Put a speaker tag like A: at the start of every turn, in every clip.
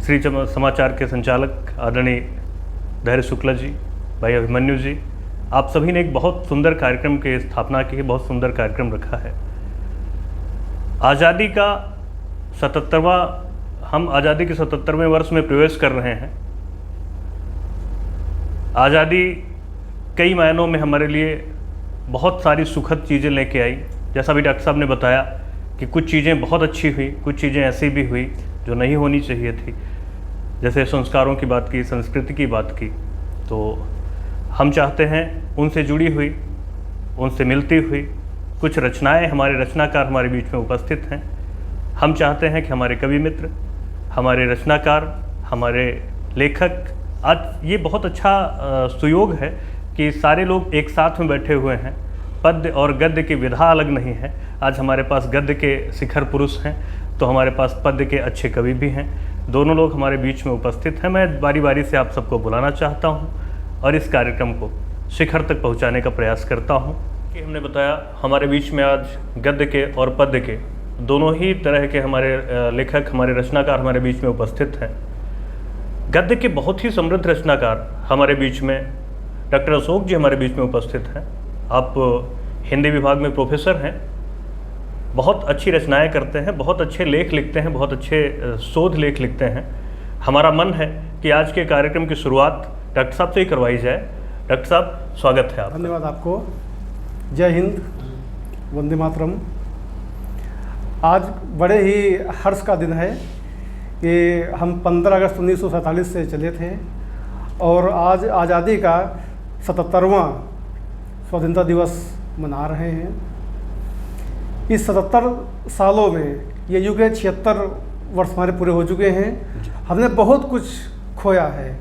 A: श्री समाचार के संचालक आदरणीय धैर्य शुक्ला जी, भाई अभिमन्यु जी, आप सभी ने एक बहुत सुंदर कार्यक्रम की स्थापना की है, बहुत सुंदर कार्यक्रम रखा है। आज़ादी का 77वां, हम आज़ादी के 77वें वर्ष में प्रवेश कर रहे हैं। आज़ादी कई मायनों में हमारे लिए बहुत सारी सुखद चीज़ें लेके आई। जैसा भी डॉक्टर साहब ने बताया कि कुछ चीज़ें बहुत अच्छी हुई, कुछ चीज़ें ऐसी भी हुई जो नहीं होनी चाहिए थी। जैसे संस्कारों की बात की, संस्कृति की बात की, तो हम चाहते हैं उनसे जुड़ी हुई, उनसे मिलती हुई कुछ रचनाएं, हमारे रचनाकार हमारे बीच में उपस्थित हैं। हम चाहते हैं कि हमारे कवि मित्र, हमारे रचनाकार, हमारे लेखक, आज ये बहुत अच्छा सुयोग है कि सारे लोग एक साथ में बैठे हुए हैं। पद्य और गद्य की विधा अलग नहीं है। आज हमारे पास गद्य के शिखर पुरुष हैं तो हमारे पास पद्य के अच्छे कवि भी हैं। दोनों लोग हमारे बीच में उपस्थित हैं। मैं बारी बारी से आप सबको बुलाना चाहता हूं और इस कार्यक्रम को शिखर तक पहुंचाने का प्रयास करता हूं। कि हमने बताया हमारे बीच में आज गद्य के और पद्य के दोनों ही तरह के हमारे लेखक, हमारे रचनाकार हमारे बीच में उपस्थित हैं। गद्य के बहुत ही समृद्ध रचनाकार हमारे बीच में डॉक्टर अशोक जी हमारे बीच में उपस्थित हैं। आप हिंदी विभाग में प्रोफेसर हैं, बहुत अच्छी रचनाएं करते हैं, बहुत अच्छे लेख लिखते हैं, बहुत अच्छे शोध लेख लिखते हैं। हमारा मन है कि आज के कार्यक्रम की शुरुआत डॉक्टर साहब से ही करवाई जाए। डॉक्टर साहब, स्वागत है आपका।
B: धन्यवाद आपको। जय हिंद, वंदे मातरम। आज बड़े ही हर्ष का दिन है कि हम 15 अगस्त 1947 से चले थे और आज आज़ादी का 77वां स्वतंत्रता दिवस मना रहे हैं। इस 77 सालों में ये यूँ के 76 वर्ष हमारे पूरे हो चुके हैं। हमने बहुत कुछ खोया है,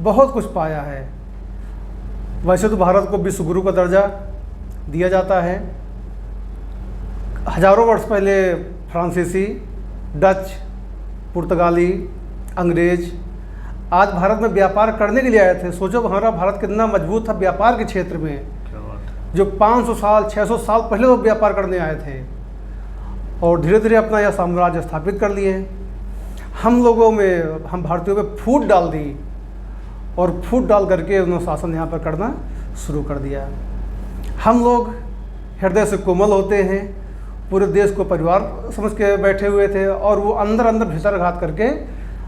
B: बहुत कुछ पाया है। वैसे तो भारत को विश्व गुरु का दर्जा दिया जाता है। हजारों वर्ष पहले फ्रांसीसी, डच, पुर्तगाली, अंग्रेज आज भारत में व्यापार करने के लिए आए थे। सोचो हमारा भारत कितना मजबूत था व्यापार के क्षेत्र में। जो 500 साल 600 साल पहले लोग व्यापार करने आए थे और धीरे धीरे अपना यह साम्राज्य स्थापित कर लिए। हम लोगों में, हम भारतीयों में फूट डाल दी और फूट डाल करके उन्होंने शासन यहाँ पर करना शुरू कर दिया। हम लोग हृदय से कोमल होते हैं, पूरे देश को परिवार समझ के बैठे हुए थे और वो अंदर अंदर भीतरघात करके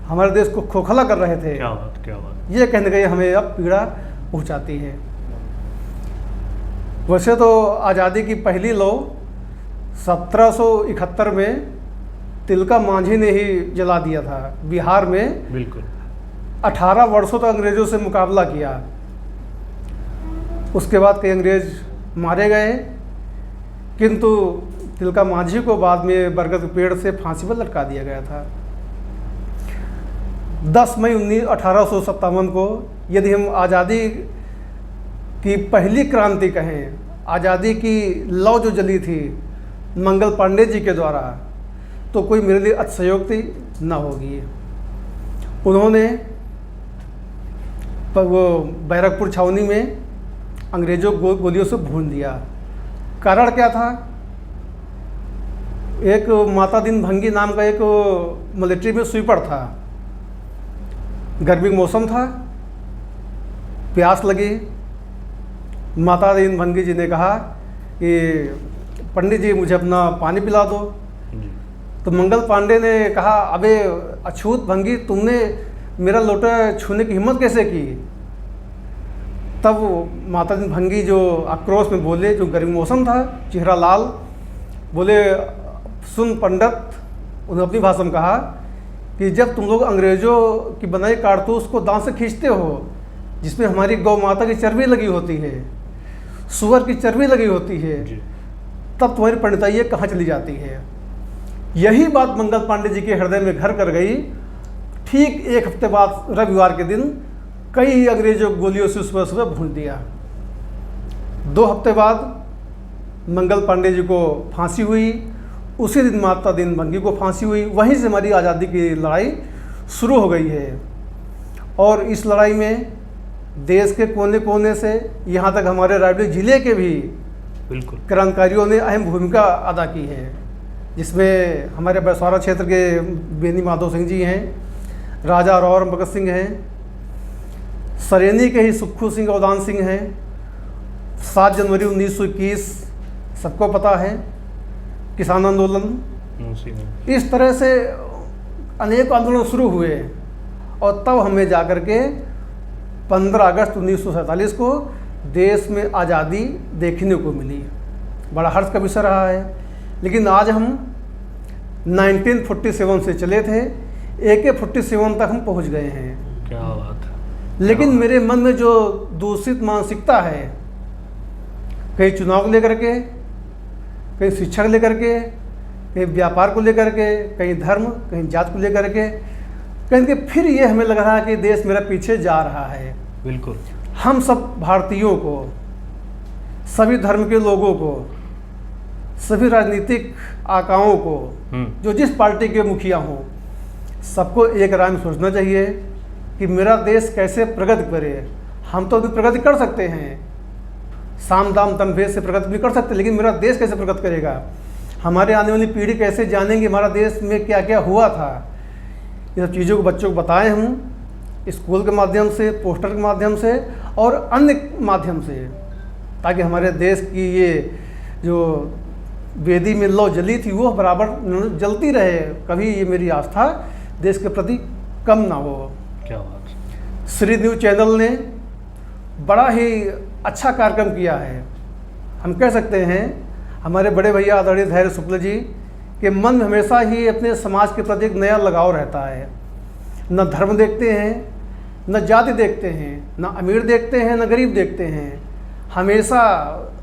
B: हमारे देश को खोखला कर रहे थे।
A: क्या बात। ये
B: कहने गए हमें अब पीड़ा पहुँचाती है। वैसे तो आज़ादी की पहली लौ 1771 में तिलका मांझी ने ही जला दिया था बिहार में।
A: बिल्कुल
B: 18 वर्षों तक अंग्रेज़ों से मुकाबला किया। उसके बाद कई अंग्रेज मारे गए, किंतु तिलका मांझी को बाद में बरगद के पेड़ से फांसी पर लटका दिया गया था। 10 मई 1857 को यदि हम आज़ादी की पहली क्रांति कहें, आज़ादी की लौ जो जली थी मंगल पांडे जी के द्वारा, तो कोई मेरे लिए अतिशयोक्ति न होगी। उन्होंने वो बैरकपुर छावनी में अंग्रेज़ों को गोलियों से भून दिया। कारण क्या था? एक माता दीन भंगी नाम का एक मिलिट्री में स्वीपर था। गर्मी का मौसम था, प्यास लगी। माता दीन भंगी जी ने कहा कि पंडित जी मुझे अपना पानी पिला दो। तो मंगल पांडे ने कहा, अबे अछूत भंगी, तुमने मेरा लोटा छूने की हिम्मत कैसे की? तब माता दीन भंगी जो आक्रोश में बोले, जो गर्मी मौसम था, चेहरा लाल, बोले, सुन पंडित, उन्होंने अपनी भाषा में कहा कि जब तुम लोग अंग्रेज़ों की बनाई कारतूस को दांत से खींचते हो, जिसमें हमारी गौ माता की चर्बी लगी होती है, सुअर की चर्बी लगी होती है, तब तुम्हारी पंडिताई कहाँ चली जाती है? यही बात मंगल पांडे जी के हृदय में घर कर गई। ठीक एक हफ्ते बाद रविवार के दिन कई अंग्रेजों गोलियों से सुबह सुबह भून दिया। 2 हफ्ते बाद मंगल पांडे जी को फांसी हुई। उसी दिन माता दीन भंगी को फांसी हुई। वहीं से हमारी आज़ादी की लड़ाई शुरू हो गई है और इस लड़ाई में देश के कोने कोने से यहाँ तक हमारे रायबरेली जिले के भी
A: बिल्कुल
B: क्रांतिकारियों ने अहम भूमिका अदा की है, जिसमें हमारे बसवाड़ा क्षेत्र के बेनी माधव सिंह जी हैं, राजा रौर भगत सिंह हैं, सरेनी के ही सुक्खू सिंह अवदान सिंह हैं, 7 जनवरी 1921 सबको पता है, किसान आंदोलन, इस तरह से अनेक आंदोलन शुरू हुए और तब हमें जाकर के 15 अगस्त 1947 को देश में आज़ादी देखने को मिली। बड़ा हर्ष का विषय रहा है। लेकिन आज हम 1947 से चले थे, AK-47 तक हम पहुंच गए हैं।
A: क्या बात है।
B: लेकिन मेरे मन में जो दूषित मानसिकता है, कहीं चुनाव को लेकर के, कहीं शिक्षा को लेकर के, कहीं व्यापार को लेकर के, कहीं धर्म, कहीं जात को लेकर के, कहीं कि फिर ये हमें लग रहा है कि देश मेरा पीछे जा रहा है।
A: बिल्कुल।
B: हम सब भारतीयों को, सभी धर्म के लोगों को, सभी राजनीतिक आकाओं को, जो जिस पार्टी के मुखिया हों, सबको एक राय में सोचना चाहिए कि मेरा देश कैसे प्रगति करे। हम तो अभी प्रगति कर सकते हैं, साम दाम दंड भेद से प्रगति भी कर सकते हैं, लेकिन मेरा देश कैसे प्रगति करेगा? हमारे आने वाली पीढ़ी कैसे जानेंगे हमारा देश में क्या क्या हुआ था? ये सब चीज़ों को बच्चों को बताए हम स्कूल के माध्यम से, पोस्टर के माध्यम से और अन्य माध्यम से, ताकि हमारे देश की ये जो वेदी में लौ जली थी वो बराबर जलती रहे। कभी ये मेरी आस्था देश के प्रति कम ना हो।
A: क्या बात।
B: श्री न्यूज़ चैनल ने बड़ा ही अच्छा कार्यक्रम किया है। हम कह सकते हैं हमारे बड़े भैया आदरणीय धैर्य शुक्ल जी के मन में हमेशा ही अपने समाज के प्रति एक नया लगाव रहता है। न धर्म देखते हैं, न जाति देखते हैं, न अमीर देखते हैं, न गरीब देखते हैं, हमेशा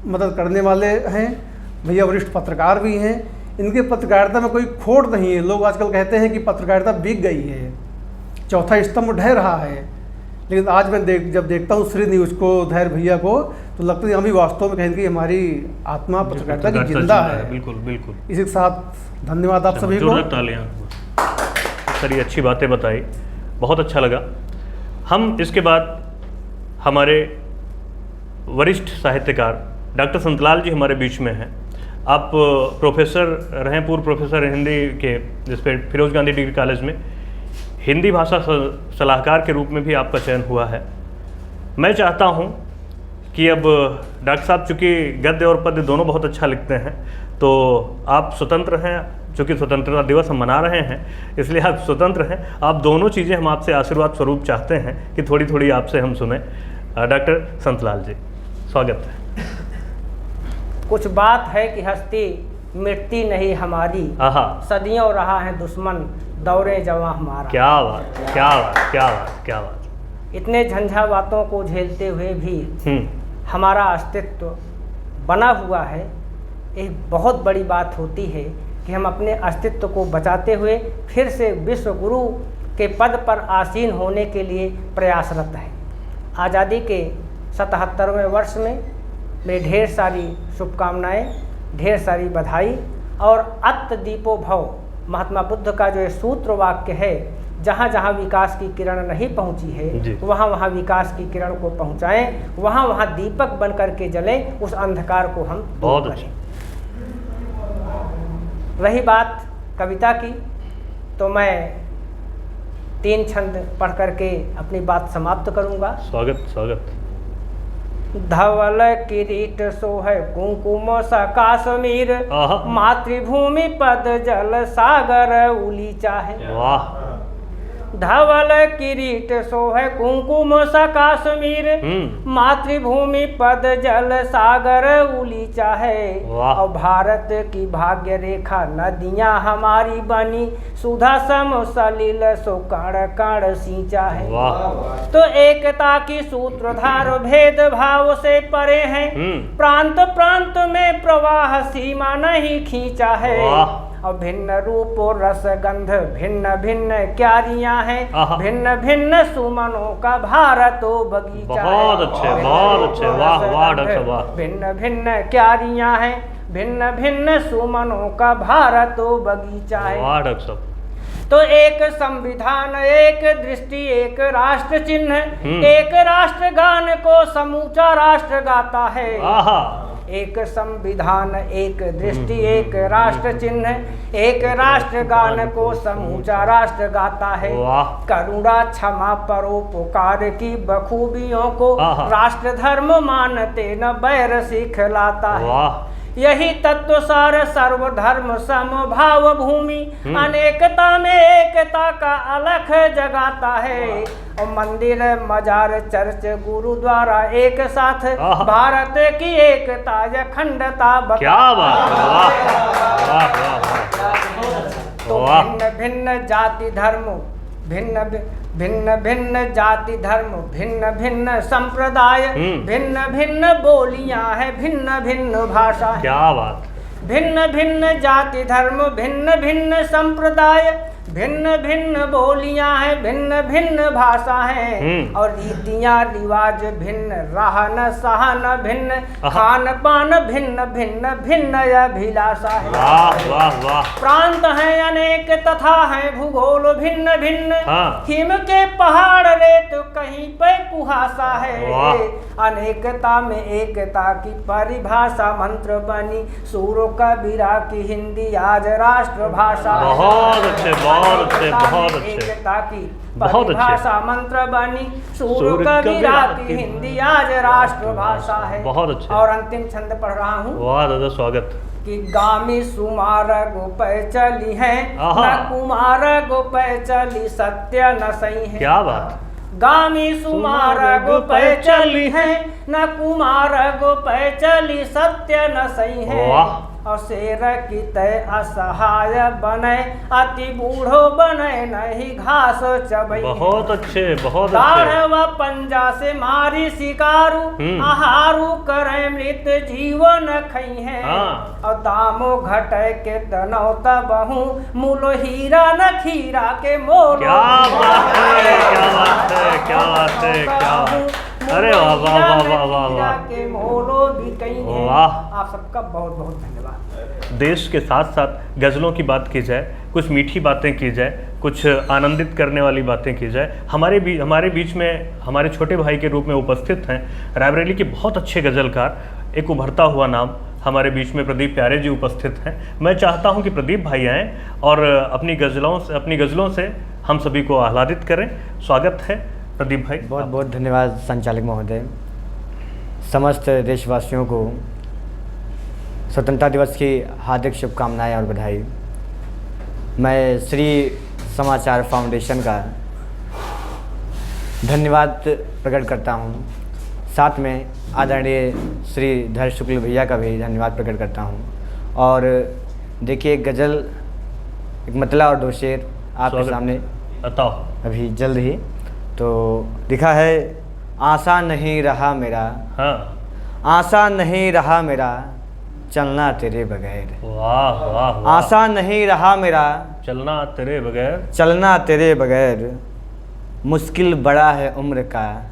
B: मदद करने वाले हैं। भैया वरिष्ठ पत्रकार भी हैं, इनके पत्रकारिता में कोई खोट नहीं है। लोग आजकल कहते हैं कि पत्रकारिता बिक गई है, चौथा स्तंभ ढह रहा है, लेकिन आज मैं जब देखता हूँ श्री न्यूज़ को, धैर्य भैया को, तो लगता है हम भी वास्तव में कहेंगे कि हमारी आत्मा पत्रकारिता की जिंदा है।
A: बिल्कुल बिल्कुल।
B: इसी के साथ धन्यवाद आप सभी को।
A: सर ये अच्छी बातें बताई, बहुत अच्छा लगा। हम इसके बाद हमारे वरिष्ठ साहित्यकार डॉक्टर संतलाल जी हमारे बीच में हैं। आप प्रोफेसर रहे, पूर्व प्रोफेसर हिंदी के, जिस पे फिरोज गांधी डिग्री कॉलेज में हिंदी भाषा सलाहकार के रूप में भी आपका चयन हुआ है। मैं चाहता हूं कि अब डॉक्टर साहब चूँकि गद्य और पद्य दोनों बहुत अच्छा लिखते हैं, तो आप स्वतंत्र हैं, चूँकि स्वतंत्रता दिवस हम मना रहे हैं इसलिए आप स्वतंत्र हैं। आप दोनों चीज़ें हम आपसे आशीर्वाद स्वरूप चाहते हैं कि थोड़ी थोड़ी आपसे हम सुने। डॉक्टर संतलाल जी, स्वागत है।
C: कुछ बात है कि हस्ती मिटती नहीं हमारी, सदियों रहा है दुश्मन दौरे जवां हमारा।
A: क्या बात, क्या बात, क्या बात, क्या बात।
C: इतने झंझावातों को झेलते हुए भी हमारा अस्तित्व बना हुआ है। एक बहुत बड़ी बात होती है कि हम अपने अस्तित्व को बचाते हुए फिर से विश्व गुरु के पद पर आसीन होने के लिए प्रयासरत हैं। आज़ादी के 77वें वर्ष में मेरी ढेर सारी शुभकामनाएं, ढेर सारी बधाई। और अत्त दीपो भव, महात्मा बुद्ध का जो सूत्र वाक्य है, जहाँ जहाँ विकास की किरण नहीं पहुँची है वहाँ वहाँ विकास की किरण को पहुँचाएं, वहाँ वहाँ दीपक बन करके जलें, उस अंधकार को हम दूर करें। रही बात कविता की, तो मैं 3 छंद पढ़ करके अपनी बात समाप्त करूँगा।
A: स्वागत स्वागत।
C: धवल किरीट सोहै कुंकुम सा काश्मीर, मातृभूमि पद जल सागर उली चाहे।
A: वाह।
C: धवल किरीट सोहै कुंकुम सा काश्मीर, मातृभूमि पद जल सागर उली चाहे। और भारत की भाग्य रेखा नदियाँ हमारी बनी, सुधा सम सलिल सो कण कण सिंचा है। तो एकता की सूत्रधार भेदभाव से परे हैं, प्रांत प्रांत में प्रवाह सीमा नहीं खींचा है। और भिन्न रूप और रस गंध भिन्न भिन्न क्यारियां हैं, भिन्न भिन्न सुमनों का भारत बगीचा है।
A: बहुत अच्छे, बहुत अच्छे, वाह वाह डॉक्टर वाह।
C: भिन्न भिन्न क्यारियां हैं, भिन्न भिन्न सुमनों का भारत बगीचा है।
A: वाह डॉक्टर साहब।
C: तो एक संविधान, एक दृष्टि, एक राष्ट्र चिन्ह, एक राष्ट्र गान को समूचा राष्ट्र गाता है। एक संविधान, एक दृष्टि, एक राष्ट्र चिन्ह, एक राष्ट्र गान को समूचा राष्ट्र गाता है। करुणा, क्षमा, परोपकार की बखूबियों को राष्ट्र धर्म मानते न बैर सिखलाता है। यही तत्व सार सर्वधर्म समभाव भूमि, अनेकता में एकता का अलख जगाता है। और मंदिर, मजार, चर्च, गुरुद्वारा एक साथ भारत की एकता अखंडता बता।
A: क्या बात है, वाह वाह वाह।
C: तो भिन्न भिन्न जाति धर्म, भिन्न भिन्न जाति धर्म, भिन्न भिन्न संप्रदाय, भिन्न भिन्न बोलियां हैं, भिन्न भिन्न भाषा है।
A: क्या बात।
C: भिन्न भिन्न जाति धर्म, भिन्न भिन्न संप्रदाय, भिन्न भिन्न बोलियां हैं, भिन्न भिन्न भाषा है। और रीतियां रिवाज भिन्न, रहन सहन भिन्न, खान पान भिन्न भिन्न, भिन्न अभिलाषा है।
A: वाह वाह वाह।
C: प्रांत हैं अनेक तथा है भूगोल भिन्न भिन्न, हिम के पहाड़ रेत कहीं पे कुहासा है। अनेकता में एकता की परिभाषा मंत्र बनी, सूरो कबीरा की हिंदी आज राष्ट्र भाषा।
A: बहुत अच्छे, बहुत अच्छे, बहुत अच्छे।
C: एकता की परिभाषा मंत्र बनी, सूरो कबीरा की हिंदी आज राष्ट्र भाषा है।
A: बहुत अच्छे।
C: और अंतिम छंद पढ़ रहा हूँ।
A: वाह दादा, स्वागत।
C: कि गामी सुमार गोपय चली है, न कुमार गोपय चली सत्य न सही है।
A: क्या बात।
C: गामी सुमार गोपय चली है, न कुमार गोपय चली सत्य न सही है। और शेर की तय असहाय बने, अति बूढ़ो बने नहीं घास चबई।
A: बहुत अच्छे, बहुत अच्छे।
C: दाढ़ व पंजा से मारी शिकारू, आहारू करे मृत जीवन खई है। और दामो घटे के तनौत बहु, मूलो हीरा न खीरा के मोल।
A: क्या बात है, क्या बात है, क्या बात है, क्या बात। अरे वाह वाह वाह वाह वाह वाह।
C: के मोलो भी कई हैं।
A: वाह।
C: आप सबका बहुत बहुत धन्यवाद।
A: देश के साथ साथ गज़लों की बात की जाए, कुछ मीठी बातें की जाए, कुछ आनंदित करने वाली बातें की जाए। हमारे बीच में हमारे छोटे भाई के रूप में उपस्थित हैं रायबरेली के बहुत अच्छे गज़लकार, एक उभरता हुआ नाम हमारे बीच में प्रदीप प्यारे जी उपस्थित हैं। मैं चाहता हूं कि प्रदीप भाई आएँ और अपनी गज़लों से हम सभी को आह्लादित करें। स्वागत है प्रदीप भाई।
D: बहुत बहुत धन्यवाद संचालक महोदय। समस्त देशवासियों को स्वतंत्रता दिवस की हार्दिक शुभकामनाएं और बधाई। मैं श्री समाचार फाउंडेशन का धन्यवाद प्रकट करता हूं, साथ में आदरणीय श्री धर शुक्ल भैया का भी धन्यवाद प्रकट करता हूं। और देखिए, गज़ल एक मतला और दो शेर आपके सामने
A: बताओ
D: अभी जल्द ही। तो लिखा है, आशा नहीं रहा मेरा, आशा नहीं रहा मेरा चलना तेरे बगैर।
A: वाह वाह।
D: आशा नहीं रहा मेरा
A: चलना तेरे बगैर,
D: चलना तेरे बगैर, मुश्किल बड़ा है उम्र का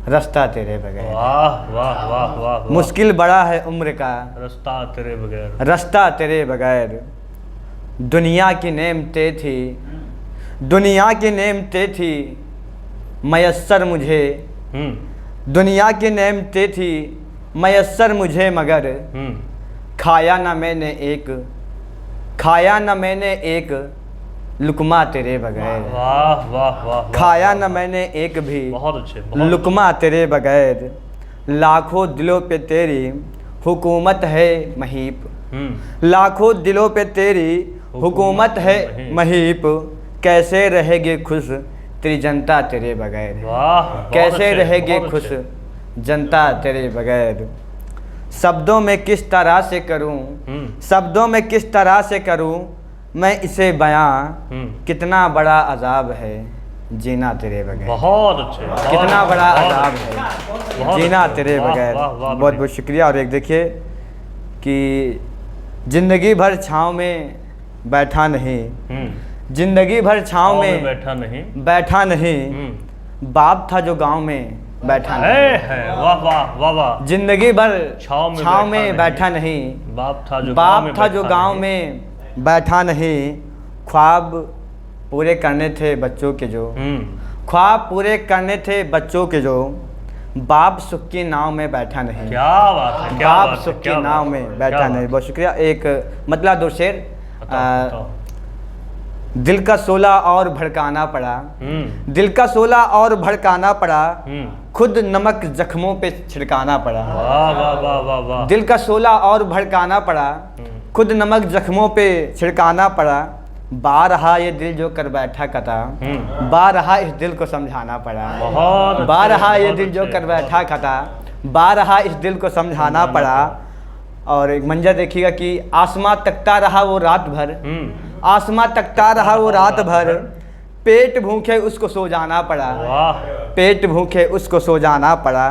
D: रास्ता तेरे बगैर।
A: वाह वाह वाह वाह।
D: मुश्किल बड़ा है उम्र का
A: रास्ता तेरे बगैर,
D: रास्ता तेरे बगैर। दुनिया की नेमतें थी, दुनिया की नेमतें थी मयस्सर मुझे, दुनिया की नेमतें थी मयस्सर मुझे, मगर खाया न मैंने एक लुकमा तेरे बगैर।
A: वाह वाह वाह।
D: खाया न मैंने एक भी
A: बहुत अच्छे,
D: लुकमा तेरे बगैर। लाखों दिलों पे तेरी हुकूमत है महीप, लाखों दिलों पे तेरी हुकूमत है महीप। कैसे रहेगी खुश तेरी जनता तेरे बगैर।
A: वाह।
D: कैसे रहेगी खुश जनता तेरे बगैर। शब्दों में किस तरह से करूं, शब्दों में किस तरह से करूं मैं इसे बयां, कितना बड़ा अजाब है जीना तेरे बगैर।
A: बहुत अच्छे।
D: कितना बड़ा अजाब है जीना तेरे बगैर। बहुत बहुत शुक्रिया। और एक देखिए कि ज़िंदगी भर छाँव में बैठा नहीं, जिंदगी भर छाँव में बैठा नहीं, बाप था जो गांव में बैठा नहीं।
A: वाह वाह वाह वाह।
D: जिंदगी भर छाँव में बैठा नहीं,
A: बाप था जो
D: गांव में बैठा नहीं। ख्वाब पूरे करने थे बच्चों के जो, ख्वाब पूरे करने थे बच्चों के जो, बाप सुख की नाव में बैठा नहीं।
A: क्या बात है, क्या
D: बाप
A: बात है,
D: सुख
A: क्या
D: की नाव
A: बात है,
D: में बैठा
A: क्या
D: नहीं।
A: बात
D: बहुत शुक्रिया। एक मतलब दो शेर।
A: बताओ, बताओ।
D: दिल का सोला और भड़काना पड़ा, दिल का सोला और भड़काना पड़ा, खुद नमक जख्मों पे छिड़काना पड़ा।
A: वाह वाह वाह वाह वाह।
D: दिल का सोला और भड़काना पड़ा, खुद नमक जख्मों पे छिड़काना पड़ा। बारहा ये दिल जो कर बैठा कता, बारहा इस दिल को समझाना पड़ा।
A: बहुत अच्छे,
D: बारहा ये
A: बहुत
D: दिल जो
A: अच्छे,
D: कर बैठा कता, बारहा इस दिल को समझाना पड़ा। और एक मंजर देखिएगा कि आसमां तकता रहा वो रात भर, आसमां तकता रहा वो रात भर, पेट भूखे उसको सो जाना पड़ा।
A: वाह।
D: पेट भूखे उसको सो जाना पड़ा।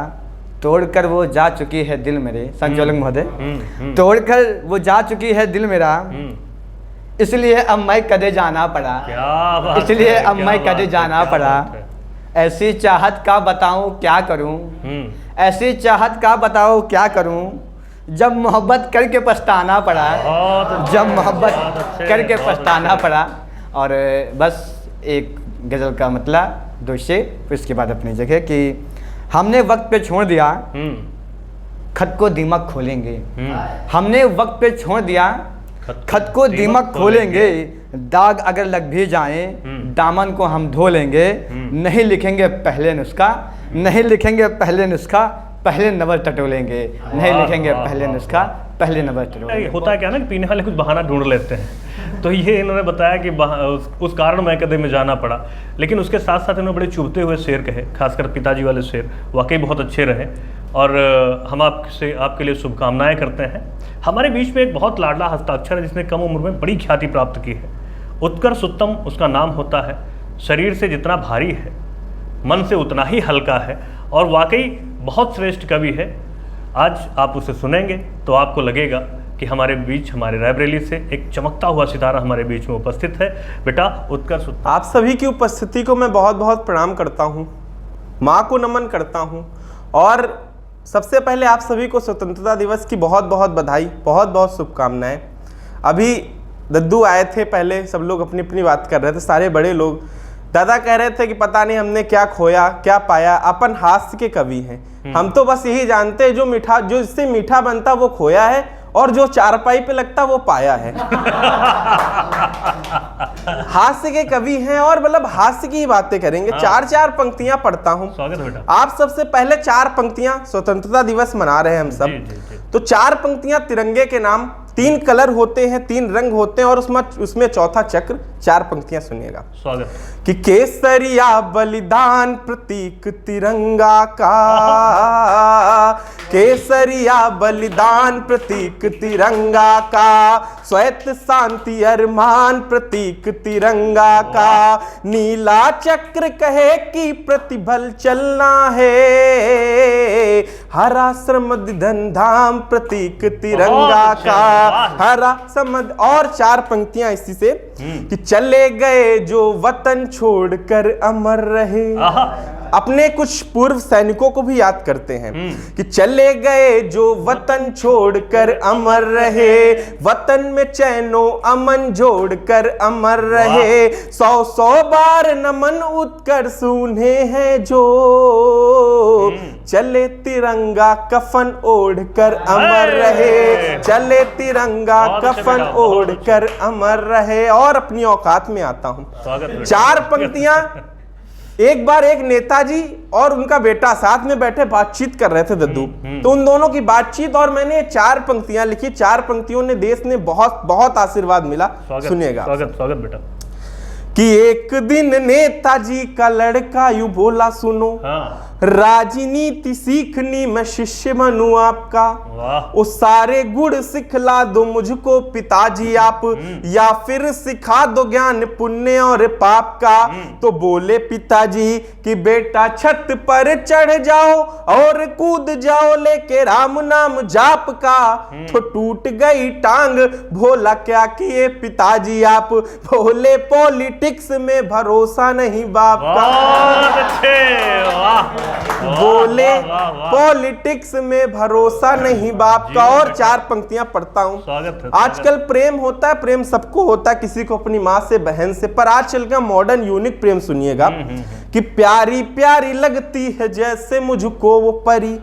D: तोड़कर वो जा चुकी है दिल मेरे, संचालक महोदय, तोड़कर वो जा चुकी है दिल मेरा, इसलिए अब मैं कदे जाना पड़ा।
A: क्या बात
D: इसलिए
A: है,
D: अब
A: क्या
D: मैं
A: बात
D: कदे
A: है,
D: जाना
A: क्या
D: पड़ा।
A: बात है।
D: ऐसी चाहत का बताऊं क्या करूं, ऐसी चाहत का बताओ क्या करूं, जब मोहब्बत करके पछताना पड़ा,
A: बहुत
D: जब
A: बहुत
D: मोहब्बत
A: अच्छे,
D: करके
A: बहुत
D: पछताना
A: अच्छे।
D: पड़ा। और बस एक गज़ल का मतलब दो शेर, फिर उसके बाद अपनी जगह कि हमने वक्त पे छोड़ दिया, खत को दीमक खोलेंगे। हमने वक्त पे छोड़ दिया, खत को दीमक खोलेंगे। दाग अगर लग भी जाए, दामन को हम धो लेंगे। नहीं लिखेंगे पहले नुस्खा, नहीं लिखेंगे पहले नुस्खा, पहले नंबर टटोलेंगे। नहीं लिखेंगे पहले नुस्खा, पहले नंबर टटोलेंगे।
A: होता है क्या ना कि पीने वाले कुछ बहाना ढूंढ लेते हैं, तो ये इन्होंने बताया कि उस कारण मैं कदे में जाना पड़ा। लेकिन उसके साथ साथ इन्होंने बड़े चुभते हुए शेर कहे, खासकर पिताजी वाले शेर वाकई बहुत अच्छे रहे। और हम आपके लिए शुभकामनाएं करते हैं। हमारे बीच में एक बहुत लाडला हस्ताक्षर है जिसने कम उम्र में बड़ी ख्याति प्राप्त की है। उत्कर्ष उत्तम उसका नाम होता है। शरीर से जितना भारी है, मन से उतना ही हल्का है, और वाकई बहुत श्रेष्ठ कवि है। आज आप उसे सुनेंगे तो आपको लगेगा कि हमारे बीच, हमारे रायबरेली से एक चमकता हुआ सितारा हमारे बीच में उपस्थित है। बेटा उत्कर्ष उत्तम।
E: आप सभी की उपस्थिति को मैं बहुत बहुत प्रणाम करता हूँ, माँ को नमन करता हूँ, और सबसे पहले आप सभी को स्वतंत्रता दिवस की बहुत बहुत बधाई, बहुत बहुत शुभकामनाएं। अभी दद्दू आए थे, पहले सब लोग अपनी अपनी बात कर रहे थे, सारे बड़े लोग। दादा कह रहे थे कि पता नहीं हमने क्या खोया क्या पाया, अपन हास्य के कवि हैं। हम तो बस यही जानते हैं जो इससे मीठा बनता वो खोया है, और जो चारपाई पे लगता वो पाया है। हास्य के कवि हैं, और मतलब हास्य की ही बातें करेंगे। चार चार पंक्तियां पढ़ता हूं।
A: स्वागत है बेटा।
E: आप सबसे पहले चार पंक्तियां, स्वतंत्रता दिवस मना रहे हैं हम सब,
A: जी।
E: तो चार पंक्तियां तिरंगे के नाम। 3 कलर होते हैं, 3 रंग होते हैं, और उसमें चौथा चक्र। 4 पंक्तियां सुनिएगा।
A: स्वागत।
E: कि केसरिया बलिदान प्रतीक तिरंगा का, केसरिया बलिदान प्रतीक तिरंगा का, श्वेत शांति अरमान प्रतीक तिरंगा का, नीला चक्र कहे कि प्रतिबल चलना है, हरा समद धन धाम प्रतीक तिरंगा का, हरा समद। और 4 पंक्तियां इसी से कि चले गए जो वतन छोड़कर अमर रहे। अपने कुछ पूर्व सैनिकों को भी याद करते हैं कि चले गए जो वतन छोड़कर अमर रहे, वतन में चैनो अमन जोड़कर अमर रहे, 100 बार नमन उत्कर्ष उन्हें है जो चले तिरंगा कफन ओढ़कर अमर रहे, चले तिरंगा कफन ओढ़कर अमर रहे। और अपनी औकात में आता हूं। 4 पंक्तियां। एक बार एक नेताजी और उनका बेटा साथ में बैठे बातचीत कर रहे थे दद्दू, तो उन दोनों की बातचीत, और मैंने 4 पंक्तियां लिखी। 4 पंक्तियों ने देश ने बहुत बहुत आशीर्वाद मिला। सुनिएगा।
A: स्वागत बेटा।
E: कि एक दिन नेताजी का लड़का यूं बोला, सुनो राजनीति सीखनी मैं शिष्य बनूं आपका, वो सारे गुण सिखला दो मुझको पिताजी आप, या फिर सिखा दो ज्ञान पुण्य और पाप का। तो बोले पिताजी कि बेटा छत पर चढ़ जाओ और कूद जाओ लेके राम नाम जाप का। तो टूट गई टांग, भोला क्या किए पिताजी आप, बोले पॉलिटिक्स में भरोसा नहीं बाप का।
A: बहुत अच्छे, वाह।
E: बोले पॉलिटिक्स में भरोसा नहीं बाप का। और 4 पंक्तियां पढ़ता हूं। आजकल प्रेम होता है, प्रेम सबको होता है, किसी को अपनी माँ से, बहन से, पर आजकल का मॉडर्न यूनिक प्रेम सुनिएगा कि प्यारी प्यारी लगती है जैसे मुझको वो परी,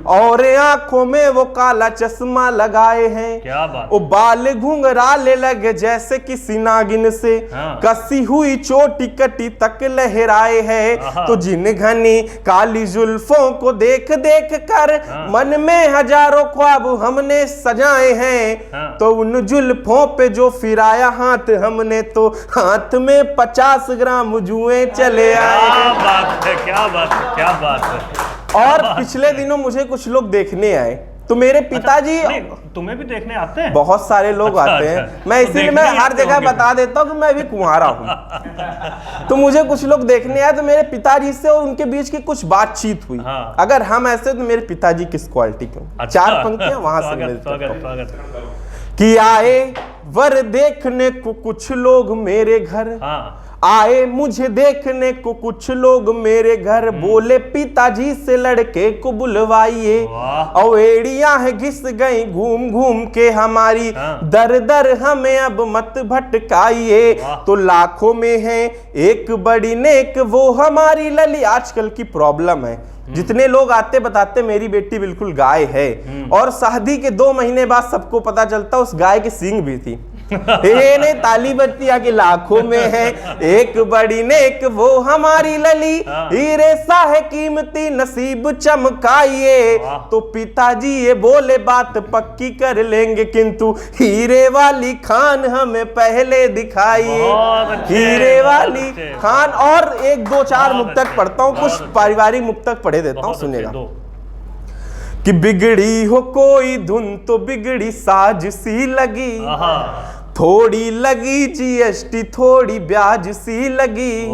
E: और आंखों में वो काला चश्मा लगाए हैं,
A: क्या बात।
E: वो बाल घुंघराले लगे जैसे किसी नागिन से, कसी हुई चोटी कटी तक लहराए है। तो जिन घनी काली जुल्फों को देख देख कर मन में हजारों ख्वाब हमने सजाए हैं, तो उन जुल्फों पे जो फिराया हाथ हमने, तो हाथ में 50 ग्राम जुए चले आए।
A: क्या बात है, क्या बात है, क्या बात है।
E: और पिछले दिनों मुझे कुछ लोग देखने आए, तो मेरे पिताजी,
A: तुम्हें भी देखने आते हैं?
E: बहुत सारे लोग आते हैं। मैं इसीलिए मैं हर जगह बता देता हूँ कि मैं भी कुंवारा हूँ। तो मुझे कुछ लोग देखने आए, तो मेरे पिताजी से और उनके बीच की कुछ बातचीत हुई। अगर हम ऐसे, तो मेरे पिताजी किस क्वालिटी के। 4 पंक्तियां वहां से मिलती कि आए वर देखने को कुछ लोग मेरे घर, आए मुझे देखने को कुछ लोग मेरे घर, बोले पिताजी से लड़के को बुलवाइए, और एड़ियां है घिस गई घूम घूम के हमारी, दर दर हमें अब मत भटकाइए, तो लाखों में है एक बड़ी नेक वो हमारी लली। आजकल की प्रॉब्लम है, जितने लोग आते बताते मेरी बेटी बिल्कुल गाय है, और शादी के 2 महीने बाद सबको पता चलता उस गाय की सींग भी थी। नहीं ताली बजती आके लाखों में है एक बड़ी नेक वो हमारी लली, हीरे सा है कीमती नसीब चमकाइए, तो पिताजी ये बोले बात पक्की कर लेंगे, किंतु हीरे वाली खान हमें पहले दिखाइए। हीरे वाली खान। और 1 2 4 मुक्तक पढ़ता हूँ, कुछ पारिवारिक मुक्तक पढ़े देता हूँ, सुनेगा। कि बिगड़ी हो कोई धुन तो बिगड़ी साज सी लगी, थोड़ी लगी जीएसटी थोड़ी ब्याज सी लगी,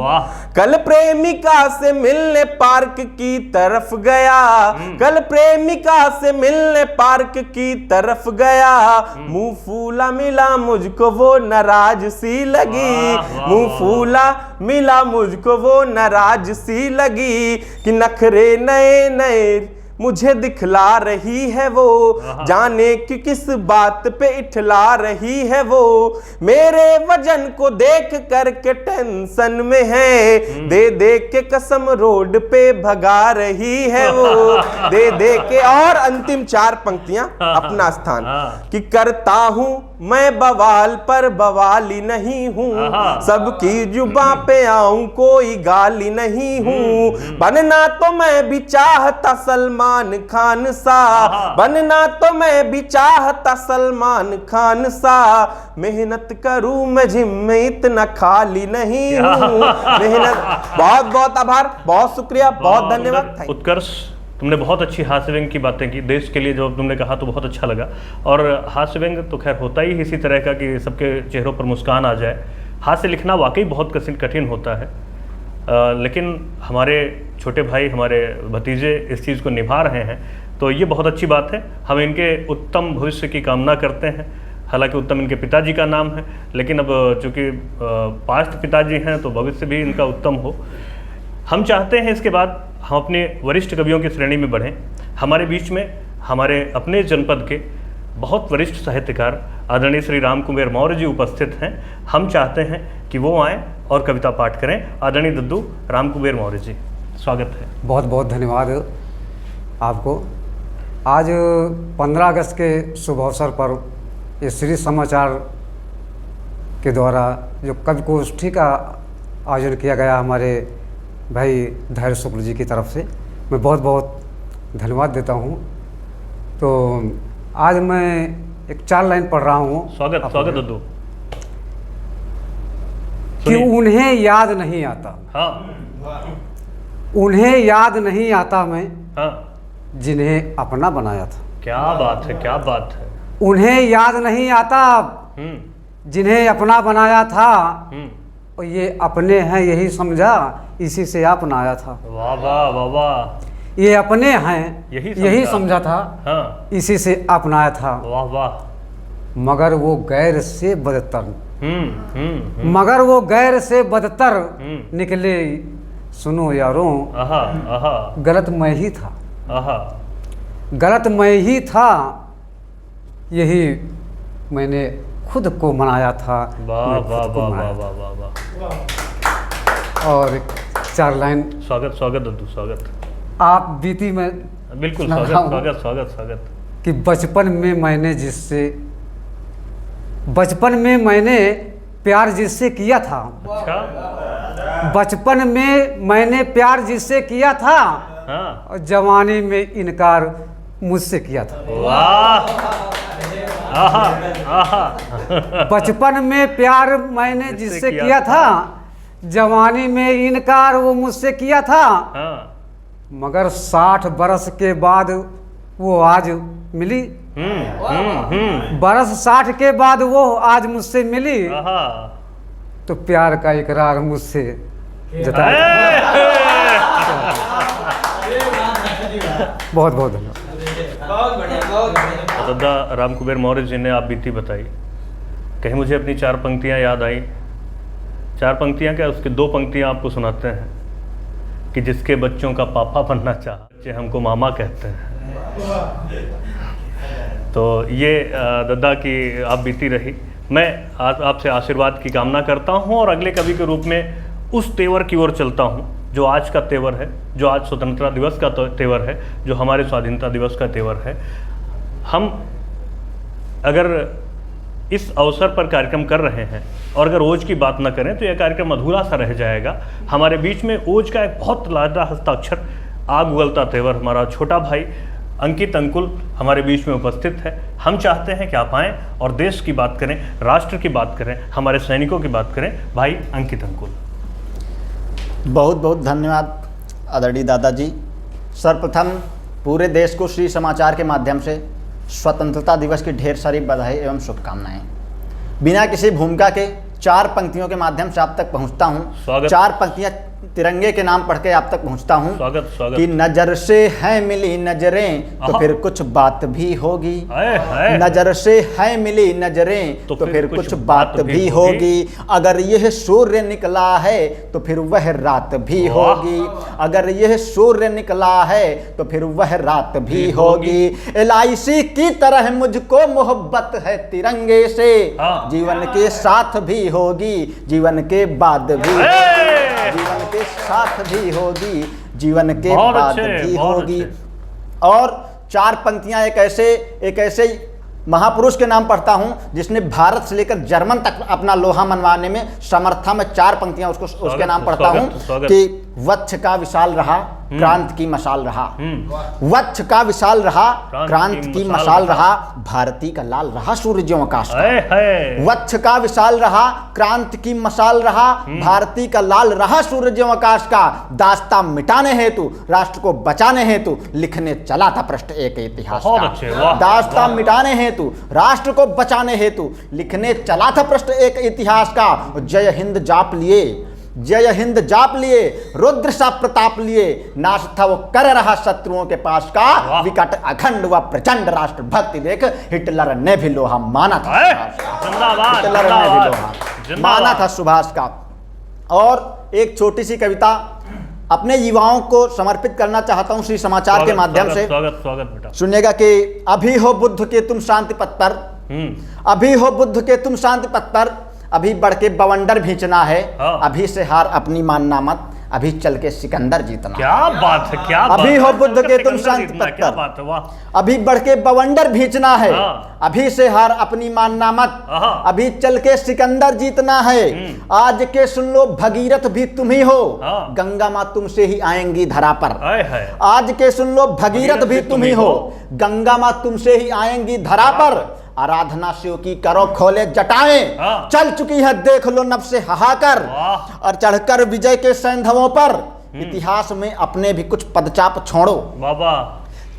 E: कल प्रेमिका से मिलने पार्क की तरफ गया, कल प्रेमिका से मिलने पार्क की तरफ गया, मुंह फूला मिला मुझको वो नाराज सी लगी, मुंह फूला मिला मुझको वो नाराज सी लगी, कि नखरे नए नए मुझे दिखला रही है वो, जाने कि किस बात पे इठला रही है वो, मेरे वजन को देख करके टेंशन में है, दे दे के कसम रोड पे भगा रही है वो, दे दे के। और अंतिम 4 पंक्तियां अपना स्थान, कि करता हूं मैं बवाल पर बवाली नहीं हूं, सबकी जुबां पे आऊं कोई गाली नहीं हूं, बनना तो मैं भी चाहता सलमान खान सा, बनना तो मैं भी चाहता सलमान खान सा, मेहनत करूं मैं जिम में इतना खाली नहीं हूं, मेहनत। बहुत बहुत आभार, बहुत शुक्रिया, बहुत धन्यवाद।
A: उत्कर्ष, तुमने बहुत अच्छी हास्य व्यंग की बातें की, देश के लिए जो तुमने कहा तो बहुत अच्छा लगा। और हास्य व्यंग तो खैर होता ही इसी तरह का कि सबके चेहरों पर मुस्कान आ जाए। हास्य लिखना वाकई बहुत कठिन होता है, लेकिन हमारे छोटे भाई, हमारे भतीजे इस चीज़ को निभा रहे हैं, तो ये बहुत अच्छी बात है। हम इनके उत्तम भविष्य की कामना करते हैं। हालांकि उत्तम इनके पिताजी का नाम है, लेकिन अब चूँकि पास्ट पिताजी हैं तो भविष्य भी इनका उत्तम हो। हम चाहते हैं इसके बाद हम अपने वरिष्ठ कवियों की श्रेणी में बढ़ें। हमारे बीच में हमारे अपने जनपद के बहुत वरिष्ठ साहित्यकार आदरणीय श्री राम कुबेर मौर्य जी उपस्थित हैं। हम चाहते हैं कि वो आएँ और कविता पाठ करें। आदरणीय दद्दू राम कुबेर मौर्य जी, स्वागत है।
F: बहुत बहुत धन्यवाद आपको। आज 15 अगस्त के शुभ अवसर पर ये श्री समाचार के द्वारा जो कवि गोष्ठी का आयोजन किया गया हमारे भाई धैर्य शुक्ल जी की तरफ से, मैं बहुत बहुत धन्यवाद देता हूँ। तो आज मैं एक 4 लाइन पढ़ रहा हूँ।
A: स्वागत स्वागत दद्दू।
F: कि उन्हें याद नहीं आता,
A: हाँ,
F: उन्हें याद नहीं आता मैं,
A: हाँ,
F: जिन्हें अपना बनाया था।
A: क्या बात है, क्या बात है।
F: उन्हें याद नहीं आता जिन्हें अपना बनाया था, और ये अपने हैं यही समझा, इसी से अपनाया था।
A: वाह वाह वाह वाह।
F: ये अपने हैं यही समझा था,
A: हाँ,
F: इसी से अपनाया था।
A: वाह वाह।
F: मगर वो गैर से बदतर, मगर वो गैर से बदतर निकले सुनो यारों,
A: आहा आहा
F: गलत मैं ही था,
A: आहा,
F: गलत मैं ही था, यही मैंने खुद को मनाया था।
A: वाह
F: मैं
A: वाह
F: खुद को
A: वाह
F: मनाया
A: वाह वाह वाह वाह।
F: था। और 4 लाइन
A: स्वागत स्वागत दद्दू स्वागत।
F: आप बीती में
A: बिल्कुल
F: सुना
A: स्वागत
F: रहा हूँ
A: स्वागत स्वागत स्वागत।
F: कि बचपन में मैंने प्यार जिससे किया था,
A: अच्छा,
F: बचपन में मैंने प्यार जिससे किया था,
A: हाँ,
F: और जवानी में इनकार मुझसे किया था।
A: वाह, आहा आहा।
F: बचपन में प्यार मैंने जिससे किया था, जवानी में इनकार वो मुझसे किया था,
A: हाँ,
F: मगर 60 बरस के बाद वो आज मिली। बरस 60 के बाद वो आज मुझसे मिली,
A: आहा।
F: तो प्यार का इकरार मुझसे जताया। बहुत बहुत धन्यवाद।
A: दादा राम कुबेर मौर्य जी ने आप बीती बताई, कहीं मुझे अपनी 4 पंक्तियां याद आई। 4 पंक्तियां क्या, उसके 2 पंक्तियां आपको सुनाते हैं कि जिसके बच्चों का पापा बनना चाहा, बच्चे हमको मामा कहते हैं। तो ये दादा की आप बीती रही। मैं आपसे आशीर्वाद की कामना करता हूँ और अगले कवि के रूप में उस तेवर की ओर चलता हूँ जो आज का तेवर है, जो आज स्वतंत्रता दिवस का तेवर है, जो हमारे स्वाधीनता दिवस का तेवर है। हम अगर इस अवसर पर कार्यक्रम कर रहे हैं और अगर ओज की बात न करें तो यह कार्यक्रम अधूरा सा रह जाएगा। हमारे बीच में ओज का एक बहुत लाडला हस्ताक्षर, आग उगलता तेवर, हमारा छोटा भाई अंकित अंकुल हमारे बीच में उपस्थित है। हम चाहते हैं कि आप आएँ और देश की बात करें, राष्ट्र की बात करें, हमारे सैनिकों की बात करें। भाई अंकित अंकुल।
G: बहुत बहुत धन्यवाद आदरणीय दादाजी। सर्वप्रथम पूरे देश को श्री समाचार के माध्यम से स्वतंत्रता दिवस की ढेर सारी बधाई एवं शुभकामनाएं। बिना किसी भूमिका के 4 पंक्तियों के माध्यम से आप तक पहुंचता हूं। 4 पंक्तियां तिरंगे के नाम पढ़ के आप तक पहुंचता हूं।
A: स्वागत स्वागत।
G: कि नजर से है मिली नजरें तो फिर कुछ बात भी होगी, नजर से है मिली नजरें तो फिर कुछ बात भी होगी। अगर यह सूर्य निकला है तो फिर वह रात भी होगी, अगर यह सूर्य निकला है तो फिर वह रात भी होगी। LIC की तरह मुझको मोहब्बत है तिरंगे से, जीवन के साथ भी होगी, जीवन के बाद भी, जीवन के साथ भी होगी, जीवन के बाद भी होगी। और 4 पंक्तियां एक ऐसे महापुरुष के नाम पढ़ता हूं जिसने भारत से लेकर जर्मन तक अपना लोहा मनवाने में समर्था में 4 पंक्तियां उसके नाम पढ़ता हूं कि वत्स का विशाल रहा, क्रांति की मशाल रहा, वत्स का विशाल रहा, क्रांति की मशाल रहा, भारती का लाल रहा सूर्यों आकाश का। वत्स का विशाल रहा, क्रांति की मशाल रहा, भारती का लाल रहा सूर्यों आकाश का। दास्तां मिटाने हेतु, राष्ट्र को बचाने हेतु लिखने चला था पृष्ठ एक इतिहास का। दास्तां मिटाने हेतु, राष्ट्र को बचाने हेतु लिखने चला था पृष्ठ एक इतिहास का। जय हिंद जाप लिए, जय हिंद जाप लिए, रुद्र सा प्रताप लिए, नाश था वो कर रहा शत्रुओं के पास का। विकट अखंड व प्रचंड राष्ट्र भक्ति देख हिटलर ने भी लोहा माना था, हिटलर ने भी लोहा माना था सुभाष का। और एक छोटी सी कविता अपने युवाओं को समर्पित करना चाहता हूं श्री समाचार के माध्यम से।
A: स्वागत स्वागत बेटा।
G: सुनिएगा कि अभी हो बुद्ध के तुम शांति पथ पर, अभी हो बुद्ध के तुम शांति पथ पर, अभी बढ़ के बवंडर भींचना है, अभी से हार अपनी मानना मत, अभी चल के सिकंदर जीतना।
A: क्या बात है, क्या बात
G: अभी हो बुद्ध के तुम शांति पथ पर, अभी बढ़ के बवंडर भींचना है, अभी से हार अपनी मानना मत, अभी चल के सिकंदर जीतना है। आज के सुन लो भगीरथ भी तुम ही हो, गंगा माँ तुमसे ही आएंगी धरा पर। आज के सुन लो भगीरथ भी तुम ही हो, गंगा माँ तुमसे ही आएंगी धरा पर। आराधना शिव की करो खोले जटाएं, चल चुकी है देख लो नभ से हाहाकर, और चढ़कर विजय के सैंधवों पर इतिहास में अपने भी कुछ पदचाप छोड़ो।
A: बाबा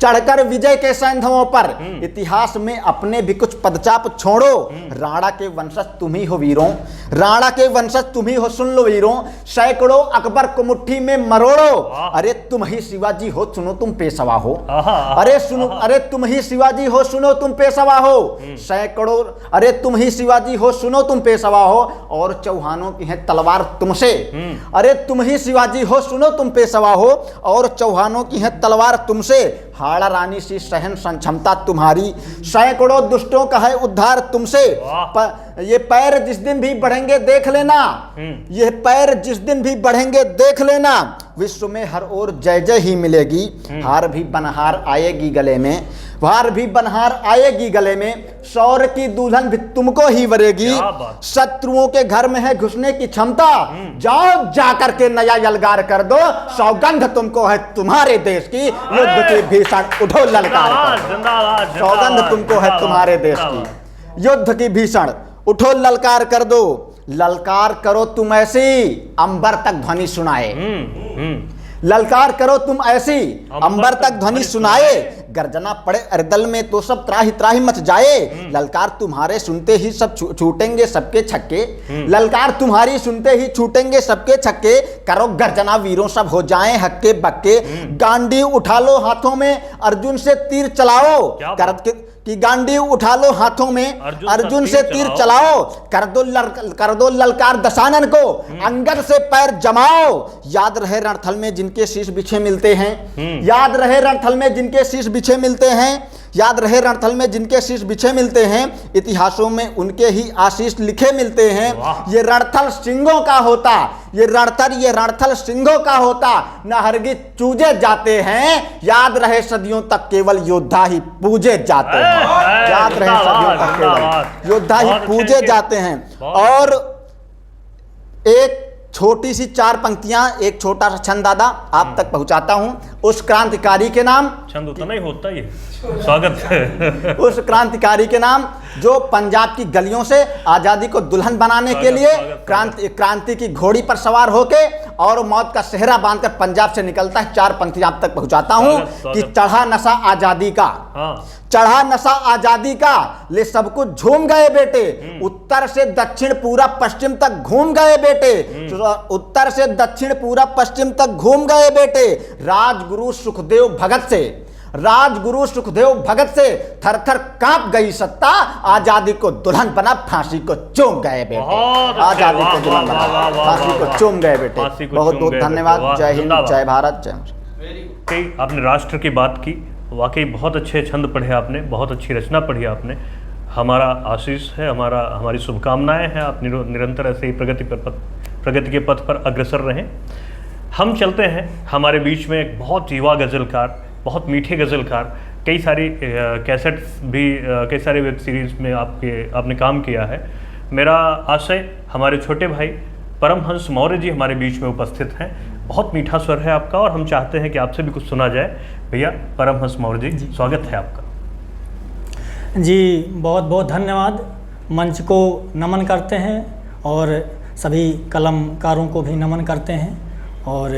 G: चढ़कर विजय के सैंधवों पर, इतिहास में अपने भी कुछ पदचाप छोड़ो। राणा के वंशज तुम ही हो वीरों, राणा के वंशज तुम ही हो, सुन लो वीरों, सैकड़ों अकबर को मुट्ठी में मरोड़ो। अरे तुम ही शिवाजी हो, सुनो तुम पेशवा हो। अरे सुनो, अरे तुम ही शिवाजी हो, सुनो तुम पेशवा हो। सैकड़ों, अरे तुम ही शिवाजी हो, सुनो तुम पेशवा हो, और चौहानों की है तलवार तुमसे। अरे तुम ही शिवाजी हो, सुनो तुम पेशवा हो, और चौहानों की है तलवार तुमसे। हाड़ा रानी सी सहन क्षमता तुम्हारी, सैकड़ों दुष्टों का है उद्धार तुमसे। ये पैर जिस दिन भी बढ़ेंगे देख लेना, ये पैर जिस दिन भी बढ़ेंगे देख लेना, विश्व में हर ओर जय जय ही मिलेगी। हार भी बनहार आएगी गले में, हार भी बनहार आएगी गले में, शौर्य की दुल्हन भी तुमको ही वरेगी। शत्रुओं के घर में है घुसने की क्षमता, जाओ जाकर के नया यलगार कर दो। सौगंध तुमको है तुम्हारे देश की, युद्ध की भीषण उठो ललकार, सौगंध तुमको है तुम्हारे देश की, युद्ध की भीषण उठो ललकार कर दो। ललकार करो तुम ऐसी अंबर तक ध्वनि सुनाए, ललकार करो तुम ऐसी अंबर तक ध्वनि सुनाए। गर्जना पड़े अरदल में तो सब त्राही त्राही मच जाए। ललकार तुम्हारे सुनते ही सब छूटेंगे सबके छक्के, ललकार तुम्हारी सुनते ही छूटेंगे सबके छक्के। करो गर्जना वीरों सब हो जाएं हक्के बक्के, गांडी उठा लो हाथों में अर्जुन से तीर चलाओ। कि गांडी उठा लो हाथों में अर्जुन से तीर चलाओ। कर दो ललकार दशानन को, अंगद से पैर जमाओ। याद रहे रणथल में जिनके शीश बिछे मिलते हैं, याद रहे रणथल में जिनके शीश बिछे मिलते हैं, याद रहे रणथल में जिनके शीश बिछे मिलते हैं, इतिहासों में उनके ही आशीष लिखे मिलते हैं। ये रणथल सिंहों का होता, ये रणथल सिंहों का होता, न हरगिज चूजे जाते हैं। याद रहे सदियों तक केवल योद्धा ही पूजे जाते हैं, याद रहे सदियों तक केवल योद्धा ही पूजे जाते हैं। और एक छोटी सी 4 पंक्तियां, एक छोटा सा छंद दादा आप तक पहुंचाता हूं। उस क्रांतिकारी के नाम,
A: छंद उतना ही होता है, स्वागत है।
G: उस क्रांतिकारी के नाम जो पंजाब की गलियों से आजादी को दुल्हन बनाने के लिए क्रांति की घोड़ी पर सवार होके और मौत का सेहरा बांधकर पंजाब से निकलता है। 4 पंक्तियां आप तक पहुंचाता हूं कि चढ़ा नशा आजादी का, चढ़ा नशा आजादी का, ले सब कुछ झूम गए बेटे, उत्तर से दक्षिण पूरा पश्चिम तक घूम गए बेटे, उत्तर से दक्षिण पूरा पश्चिम तक घूम गए बेटे। राजगुरु सुखदेव भगत से, राजगुरु सुखदेव भगत से थर थर कांप गई सत्ता, आजादी को दुल्हन बना फांसी को चूम गए बेटे, आजादी को दुल्हन बना फांसी को चूम गए बेटे। बहुत बहुत धन्यवाद। जय हिंद, जय भारत, जय।
A: आपने राष्ट्र की बात की, वाकई बहुत अच्छे छंद पढ़े आपने, बहुत अच्छी रचना पढ़ी आपने। हमारा आशीष है, हमारी शुभकामनाएं हैं, आप निरंतर ऐसे ही प्रगति के पथ पर अग्रसर रहें। हम चलते हैं, हमारे बीच में एक बहुत युवा गज़लकार, बहुत मीठे गज़लकार, कई सारी कैसेट्स भी, कई सारे वेब सीरीज़ में आपने काम किया है। मेरा आशय हमारे छोटे भाई परमहंस मौर्य जी हमारे बीच में उपस्थित हैं। बहुत मीठा स्वर है आपका और हम चाहते हैं कि आपसे भी कुछ सुना जाए। भैया परमहंस मौर्य जी, स्वागत है आपका।
H: जी बहुत बहुत धन्यवाद। मंच को नमन करते हैं और सभी कलमकारों को भी नमन करते हैं और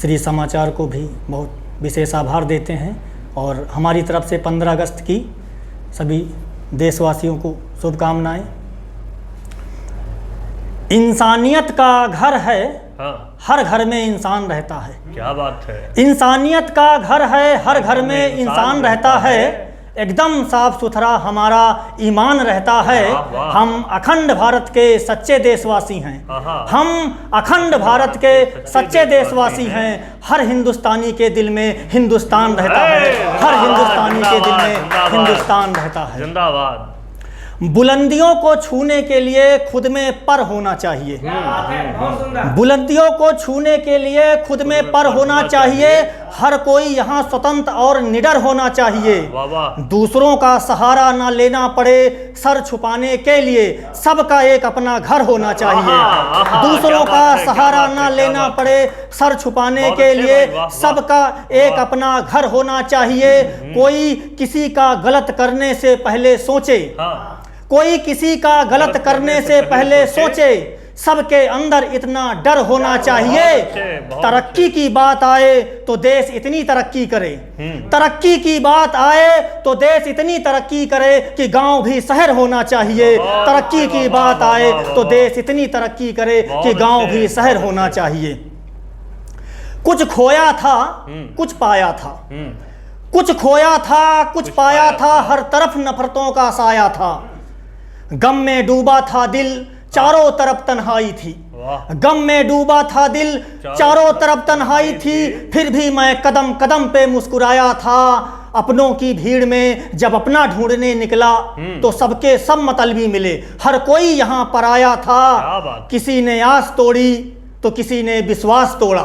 H: श्री समाचार को भी बहुत विशेष आभार देते हैं। और हमारी तरफ से 15 अगस्त की सभी देशवासियों को शुभकामनाएं। इंसानियत का घर है, हर घर में इंसान रहता है।
A: क्या बात है।
H: इंसानियत का घर है, हर घर में इंसान रहता है, एकदम साफ सुथरा हमारा ईमान रहता है। हम अखंड भारत के सच्चे देशवासी हैं, हम अखंड भारत के सच्चे देशवासी हैं। हर हिंदुस्तानी के दिल में हिंदुस्तान रहता है, हर हिंदुस्तानी के दिल में हिंदुस्तान रहता है।
A: जिंदाबाद।
H: बुलंदियों को छूने के लिए खुद में पर होना चाहिए, बुलंदियों को छूने के लिए खुद में पर होना चाहिए। हर कोई यहाँ स्वतंत्र और निडर होना चाहिए। दूसरों का सहारा ना लेना पड़े सर छुपाने के लिए, सबका एक अपना घर होना चाहिए। दूसरों का सहारा ना लेना पड़े सर छुपाने के लिए, सबका एक अपना घर होना चाहिए। कोई किसी का गलत करने से पहले सोचे, कोई किसी का गलत करने से पहले सोचे, सबके अंदर इतना डर होना चाहिए। तरक्की की बात आए तो देश इतनी तरक्की करे, तरक्की की बात आए तो देश इतनी तरक्की करे कि गांव भी शहर होना चाहिए। तरक्की की बात आए तो देश इतनी तरक्की करे कि गांव भी शहर होना चाहिए। कुछ खोया था कुछ पाया था, कुछ खोया था कुछ पाया था, हर तरफ नफरतों का साया था। गम में डूबा था दिल, चारों तरफ तन्हाई थी। गम में डूबा था दिल, चारों तरफ तन्हाई थी, फिर भी मैं कदम कदम पे मुस्कुराया था। अपनों की भीड़ में जब अपना ढूंढने निकला तो सबके सब मतलबी मिले, हर कोई यहाँ पर आया था। किसी ने आस तोड़ी तो किसी ने विश्वास तोड़ा,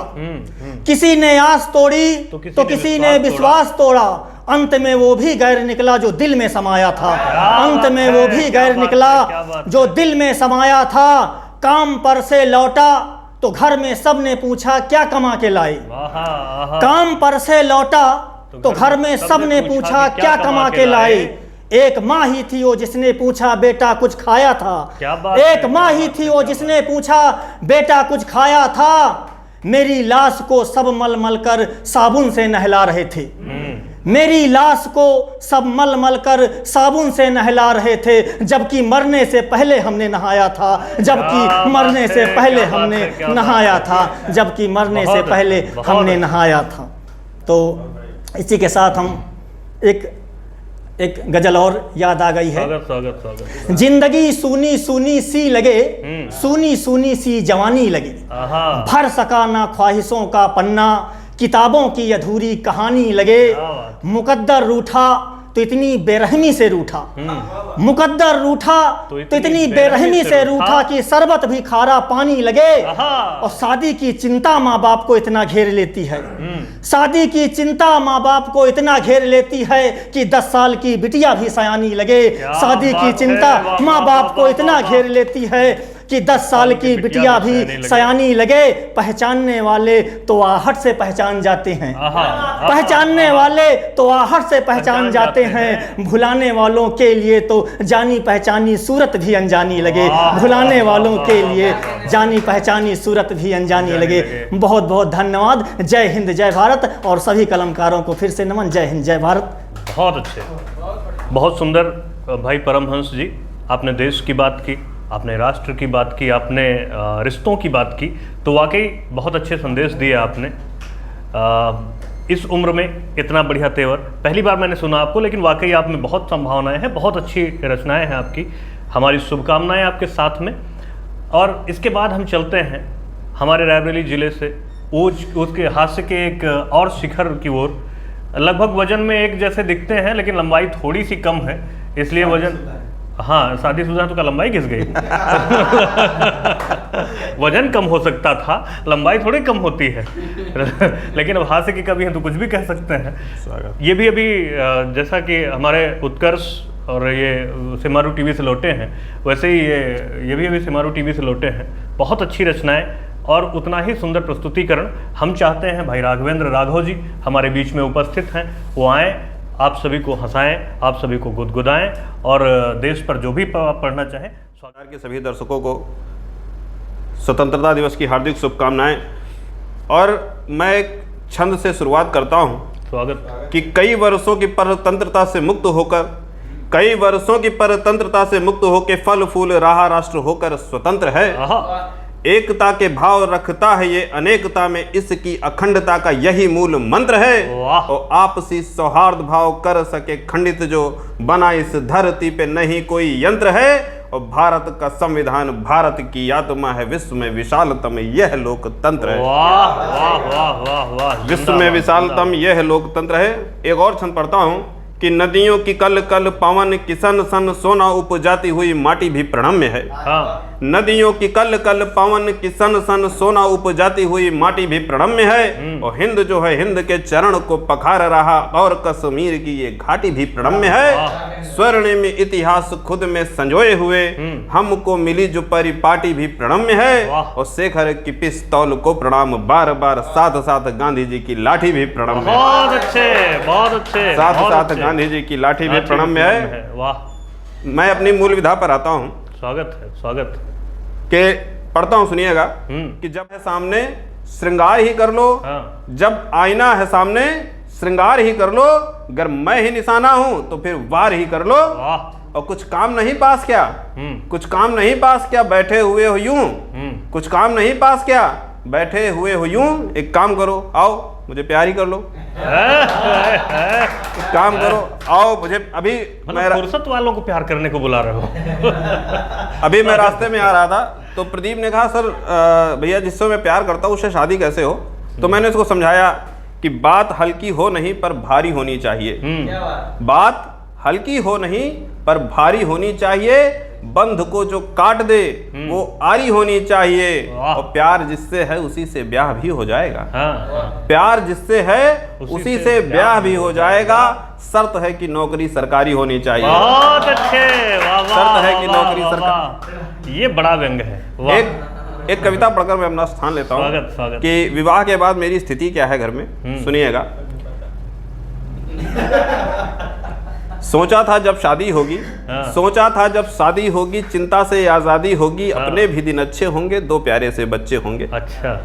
H: किसी ने आस तोड़ी तो किसी ने विश्वास तोड़ा। अंत में वो भी गैर निकला जो दिल में समाया था, अंत में वो भी गैर निकला जो दिल में समाया था। काम पर से लौटा तो घर में सब ने पूछा क्या कमा के लाए। काम पर से लौटा तो घर में सब ने पूछा क्या कमा के लाए। एक माँ ही थी वो जिसने पूछा बेटा कुछ खाया था, एक माँ ही थी वो जिसने पूछा बेटा कुछ खाया था। मेरी लाश को सब मल मल कर साबुन से नहला रहे थे, मेरी लाश को सब मल मल कर साबुन से नहला रहे थे, जबकि मरने से पहले हमने नहाया था, जबकि मरने से पहले हमने नहाया था, जबकि मरने से पहले हमने नहाया था। तो इसी के साथ हम एक गजल और याद आ गई है। स्वागत। जिंदगी सूनी सूनी सी लगे, सूनी सूनी सी जवानी लगे, भर सका ना ख्वाहिशों का पन्ना, किताबों की अधूरी कहानी लगे। मुकद्दर रूठा तो इतनी बेरहमी से रूठा, मुकद्दर रूठा तो इतनी बेरहमी से रूठा कि शरबत भी खारा पानी लगे। और शादी की चिंता माँ बाप को इतना घेर लेती है, शादी की चिंता माँ बाप को इतना घेर लेती है कि 10 साल की बिटिया भी सयानी लगे। शादी की चिंता माँ बाप को इतना घेर लेती है कि 10 साल की बिटिया भी सयानी लगे। पहचानने वाले तो आहट से पहचान जाते हैं, पहचानने वाले तो आहट से पहचान जाते हैं। भुलाने वालों के लिए तो जानी पहचानी सूरत भी अनजानी लगे, भुलाने वालों के लिए जानी पहचानी सूरत भी अनजानी लगे। बहुत बहुत धन्यवाद। जय हिंद जय भारत, और सभी कलमकारों को फिर से नमन। जय हिंद जय भारत।
A: बहुत अच्छे, बहुत सुंदर भाई परमहंस जी, आपने देश की बात की, आपने राष्ट्र की बात की, आपने रिश्तों की बात की, तो वाकई बहुत अच्छे संदेश दिए आपने। इस उम्र में इतना बढ़िया तेवर पहली बार मैंने सुना आपको, लेकिन वाकई आप में बहुत संभावनाएं हैं, बहुत अच्छी रचनाएं हैं आपकी। हमारी शुभकामनाएं आपके साथ में। और इसके बाद हम चलते हैं हमारे रायबरेली ज़िले से उसके हास्य के एक और शिखर की ओर। लगभग वजन में एक जैसे दिखते हैं, लेकिन लंबाई थोड़ी सी कम है, इसलिए वजन, हाँ शादीशुदा तो का लंबाई घिस गई वजन कम हो सकता था, लंबाई थोड़ी कम होती है लेकिन अब हास्य की कभी है तो कुछ भी कह सकते हैं। ये भी अभी जैसा कि हमारे उत्कर्ष और ये सिमारू टीवी से लौटे हैं, वैसे ही ये भी अभी सिमारू टीवी से लौटे हैं। बहुत अच्छी रचनाएं और उतना ही सुंदर प्रस्तुतिकरण। हम चाहते हैं भाई राघवेंद्र राघव जी हमारे बीच में उपस्थित हैं, वो आएँ, आप सभी को हंसाएं, आप सभी को गुदगुदाएं और देश पर जो भी पढ़ना चाहें।
E: स्वागत के सभी दर्शकों को स्वतंत्रता दिवस की हार्दिक शुभकामनाएं। और मैं एक छंद से शुरुआत करता हूं।
A: स्वागत।
E: कि कई वर्षों की परतंत्रता से मुक्त होकर, कई वर्षों की परतंत्रता से मुक्त होकर फल फूल रहा राष्ट्र होकर स्वतंत्र है। एकता के भाव रखता है ये अनेकता में, इसकी अखंडता का यही मूल मंत्र है। और आपसी सौहार्द भाव कर सके खंडित जो बना इस धरती पे नहीं कोई यंत्र है। और भारत का संविधान भारत की आत्मा है, विश्व में विशालतम यह लोकतंत्र है।
A: वाह वाह वाह वाह वाह,
E: विश्व में विशालतम यह लोकतंत्र है। एक और छंद पढ़ता हूँ कि नदियों की कल कल पवन किसन सन सोना उपजाती हुई माटी भी प्रणम्य है। नदियों की कल कल पवन किसन सन सोना उपजाती हुई माटी भी प्रणम्य है। और हिंद जो है हिंद के चरण को पखार रहा, और कश्मीर की ये घाटी भी प्रणम्य है। स्वर्णिम इतिहास खुद में संजोए हुए हमको मिली जो परिपाटी भी प्रणम्य है। और शेखर की पिस्तौल को प्रणाम बार बार, साथ साथ गांधी जी की लाठी भी प्रणम्य है।
A: बहुत अच्छे, बहुत अच्छे।
E: साथ साथ गांधी जी की लाठी भी प्रणम्य है।
A: वाह।
E: मैं अपनी मूल विधा पर आता हूँ।
A: स्वागत है, स्वागत।
E: के पढ़ता हूँ, सुनिएगा कि जब है सामने श्रृंगार ही कर लो, जब आईना है सामने श्रृंगार ही कर लो, अगर मैं ही निशाना हूं तो फिर वार ही कर लो। और कुछ काम नहीं पास क्या, कुछ काम नहीं पास क्या, बैठे हुए हो यूं, कुछ काम नहीं पास क्या, बैठे हुए हो यूं, एक काम करो, आओ मुझे प्यार ही कर लो। एक काम करो, आओ मुझे, अभी मैं
A: फुर्सत वालों को प्यार करने को बुला रहे हो।
E: अभी मैं रास्ते में आ रहा था तो प्रदीप ने कहा, सर भैया जिससे मैं प्यार करता हूँ उससे शादी कैसे हो? तो मैंने उसको समझाया कि बात हल्की हो नहीं पर भारी होनी चाहिए, बात हल्की हो नहीं पर भारी होनी चाहिए, बंध को जो काट दे वो आरी होनी चाहिए, और प्यार जिससे है उसी से ब्याह भी हो जाएगा। प्यार जिससे है उसी से ब्याह भी हो जाएगा, शर्त है कि नौकरी सरकारी होनी चाहिए।
A: बहुत अच्छे,
E: शर्त है कि नौकरी सरकारी।
A: ये बड़ा व्यंग है।
E: एक कविता पढ़कर मैं अपना स्थान लेता हूँ कि विवाह के बाद मेरी स्थिति क्या है घर में। सुनिएगा। सोचा था जब शादी होगी, सोचा था जब शादी होगी, चिंता से आज़ादी होगी, अपने भी दिन अच्छे होंगे, दो प्यारे से बच्चे होंगे।
A: अच्छा।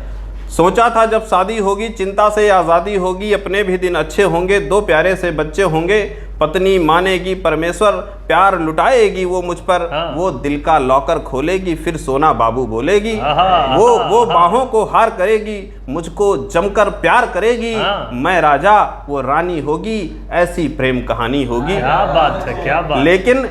E: सोचा था जब शादी होगी, चिंता से आज़ादी होगी, अपने भी दिन अच्छे होंगे, दो प्यारे से बच्चे होंगे, पत्नी मानेगी परमेश्वर, प्यार लुटाएगी वो मुझ पर, वो दिल का लॉकर खोलेगी, फिर सोना बाबू बोलेगी, वो बाहों को हार करेगी, मुझको जमकर प्यार करेगी, मैं राजा वो रानी होगी, ऐसी प्रेम कहानी होगी।
A: क्या बात है, क्या बात।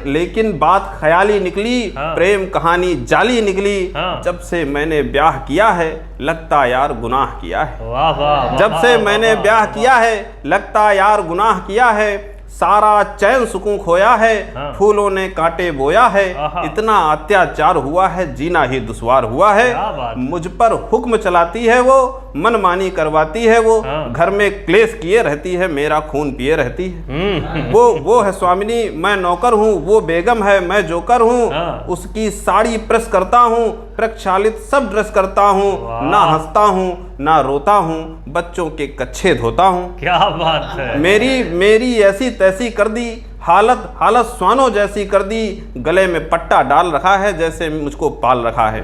E: लेकिन बात ख्याली निकली, प्रेम कहानी जाली निकली, जब से मैंने ब्याह किया है लगता यार गुनाह किया है।
A: वाह वाह।
E: जब से मैंने ब्याह किया है लगता यार गुनाह किया है, सारा चैन सुकून खोया है, फूलों ने कांटे बोया है, इतना अत्याचार हुआ है, जीना ही दुश्वार हुआ है, मुझ पर हुक्म चलाती है वो, मनमानी करवाती है वो, घर में क्लेश किए रहती है, मेरा खून पिए रहती है। वो है स्वामिनी, मैं नौकर हूँ, वो बेगम है, मैं जोकर हूँ, उसकी साड़ी प्रेस करता हूँ, प्रक्षालित सब ड्रेस करता हूँ, ना हंसता हूँ ना रोता हूँ, बच्चों के कच्छे धोता हूँ।
A: क्या बात है।
E: मेरी ऐसी तैसी कर दी, हालत स्वानों जैसी कर दी, गले में पट्टा डाल रखा है जैसे मुझको पाल रखा है।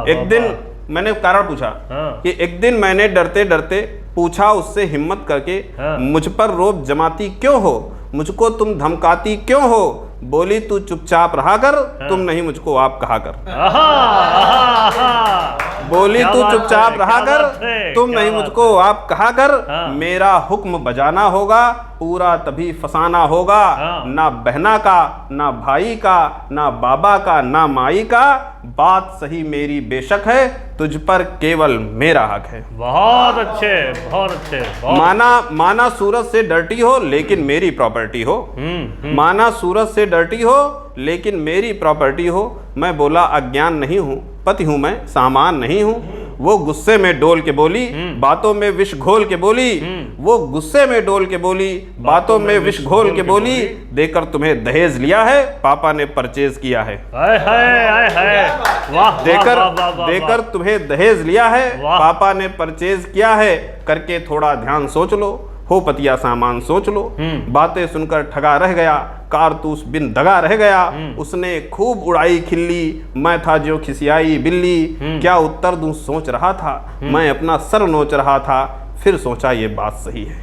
E: एक दिन मैंने कारण पूछा कि एक दिन मैंने डरते डरते पूछा उससे हिम्मत करके, मुझ पर रोब जमाती क्यों हो, मुझको तुम धमकाती क्यों हो? बोली तू चुपचाप रहा कर, तुम नहीं मुझको आप कहा कर। बोली तू चुपचाप रहा कर, तुम नहीं मुझको आप कहा कर, मेरा हुक्म बजाना होगा, पूरा तभी फसाना होगा, ना बहना का ना भाई का ना बाबा का ना माई का, बात सही मेरी बेशक है, तुझ पर केवल मेरा हक है।
A: बहुत अच्छे, बहुत अच्छे।
E: माना सूरज से डर्टी हो लेकिन मेरी प्रॉपर्टी हो, माना सूरज से डर्टी हो लेकिन मेरी प्रॉपर्टी हो, मैं बोला अज्ञान नहीं हूँ, पति हूँ मैं, सामान नहीं हूँ। वो गुस्से में डोल के बोली, बातों में विष घोल के बोली, वो गुस्से में डोल के बोली, बातों में विष घोल के बोली, देकर तुम्हें दहेज लिया है, पापा ने परचेज किया है। देकर तुम्हें दहेज लिया है, पापा ने परचेज किया है, करके थोड़ा ध्यान सोच लो, हो पतिया सामान सोच लो। बातें सुनकर ठगा रह गया, कारतूस बिन दगा रह गया, उसने खूब उड़ाई खिल्ली, मैं था जो खिसियाई बिल्ली, क्या उत्तर दूं सोच रहा था, मैं अपना सर नोच रहा था, फिर सोचा ये बात सही है,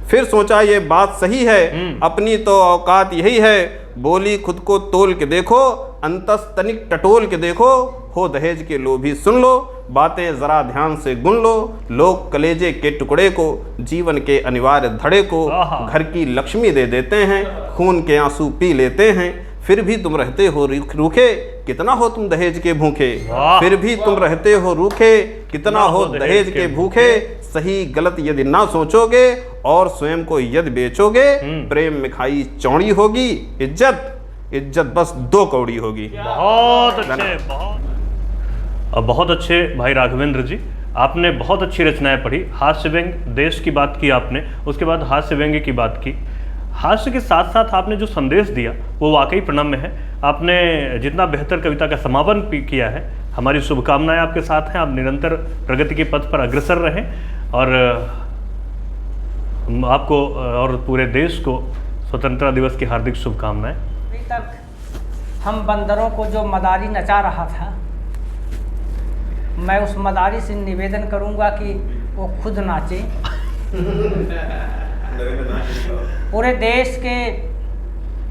E: फिर सोचा ये बात सही है, अपनी तो औकात यही है, बोली खुद को तोल के देखो, अंतस तनिक टटोल के देखो, हो दहेज के लोभी सुन लो, बातें जरा ध्यान से गुन लो, लोग कलेजे के टुकड़े को, जीवन के अनिवार्य धड़े को, घर की लक्ष्मी दे देते हैं, खून के आंसू पी लेते हैं, फिर भी तुम रहते हो रूखे, कितना हो तुम दहेज के भूखे, फिर भी तुम रहते हो रूखे, कितना हो दहेज के भूखे, सही गलत यदि ना सोचोगे और स्वयं को यदि बेचोगे, प्रेम में खाई चौड़ी होगी, इज्जत बस 2 कौड़ी होगी।
A: बहुत अच्छे, बहुत अच्छे भाई राघवेंद्र जी, आपने बहुत अच्छी रचनाएं पढ़ी। हास्य व्यंग देश की बात की आपने, उसके बाद हास्य व्यंग की बात की, हास्य के साथ साथ आपने जो संदेश दिया वो वाकई प्रणम्य है। आपने जितना बेहतर कविता का समापन किया है, हमारी शुभकामनाएं आपके साथ हैं, आप निरंतर प्रगति के पथ पर अग्रसर रहें, और आपको और पूरे देश को स्वतंत्रता दिवस की हार्दिक शुभकामनाएं।
C: अभी तक हम बंदरों को जो मदारी नचा रहा था, मैं उस मदारी से निवेदन करूंगा कि वो खुद नाचे। पूरे देश के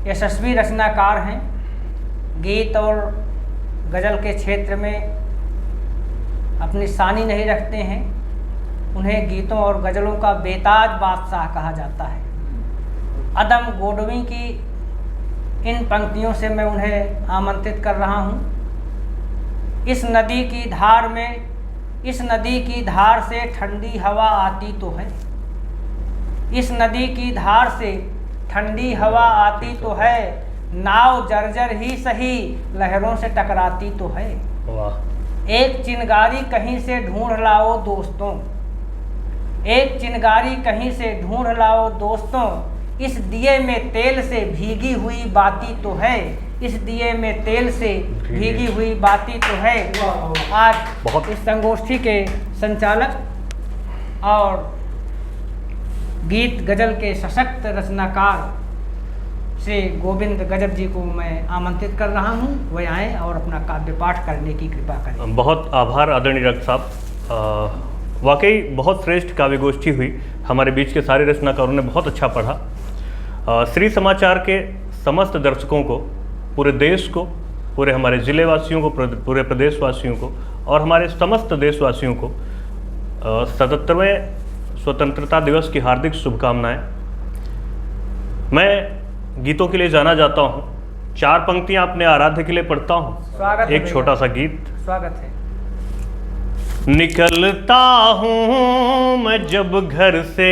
C: यशस्वी रचनाकार हैं, गीत और गज़ल के क्षेत्र में अपनी शानी नहीं रखते हैं। उन्हें गीतों और गज़लों का बेताज बादशाह कहा जाता है। अदम गोडवी की इन पंक्तियों से मैं उन्हें आमंत्रित कर रहा हूँ। इस नदी की धार में, इस नदी की धार से ठंडी हवा आती तो है, इस नदी की धार से ठंडी हवा आती तो है, नाव जर्जर ही सही लहरों से टकराती तो है। वाह। एक चिंगारी कहीं से ढूंढ लाओ दोस्तों, एक चिंगारी कहीं से ढूंढ लाओ दोस्तों, इस दिए में तेल से भीगी हुई बाती तो है, इस दिए में तेल से भीगी हुई बाती तो है। आज बहुत इस संगोष्ठी के संचालक और गीत गज़ल के सशक्त रचनाकार श्री गोविंद गजब जी को मैं आमंत्रित कर रहा हूँ, वह आएँ और अपना काव्य पाठ करने की कृपा करें।
A: बहुत आभार आदरणीय डॉक्टर साहब, वाकई बहुत श्रेष्ठ काव्य गोष्ठी हुई। हमारे बीच के सारे रचनाकारों ने बहुत अच्छा पढ़ा। श्री समाचार के समस्त दर्शकों को, पूरे देश को, पूरे हमारे ज़िले वासियों को, पूरे प्रदेश वासियों को और हमारे समस्त देशवासियों को 77वें स्वतंत्रता दिवस की हार्दिक शुभकामनाएं। मैं गीतों के लिए जाना जाता हूँ। 4 पंक्तियाँ अपने आराध्य के लिए पढ़ता हूँ। एक छोटा सा गीत।
C: स्वागत है।
A: निकलता हूँ मैं जब घर से,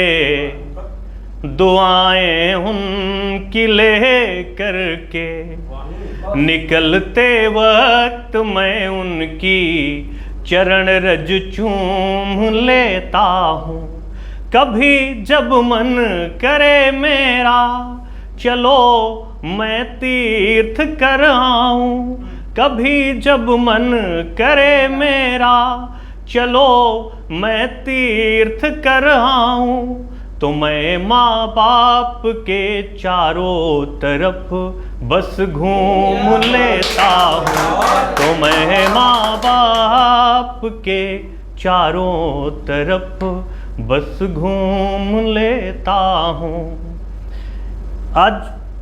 A: दुआएं उनकी ले करके, निकलते वक्त मैं उनकी चरण रज चूम लेता हूँ। कभी जब मन करे मेरा, चलो मैं तीर्थ कर आऊं। कभी जब मन करे मेरा, चलो मैं तीर्थ कर आऊं। तो मैं माँ बाप के चारों तरफ बस घूम लेता हूँ। तो मैं माँ बाप के चारों तरफ बस घूम लेता हूँ। आज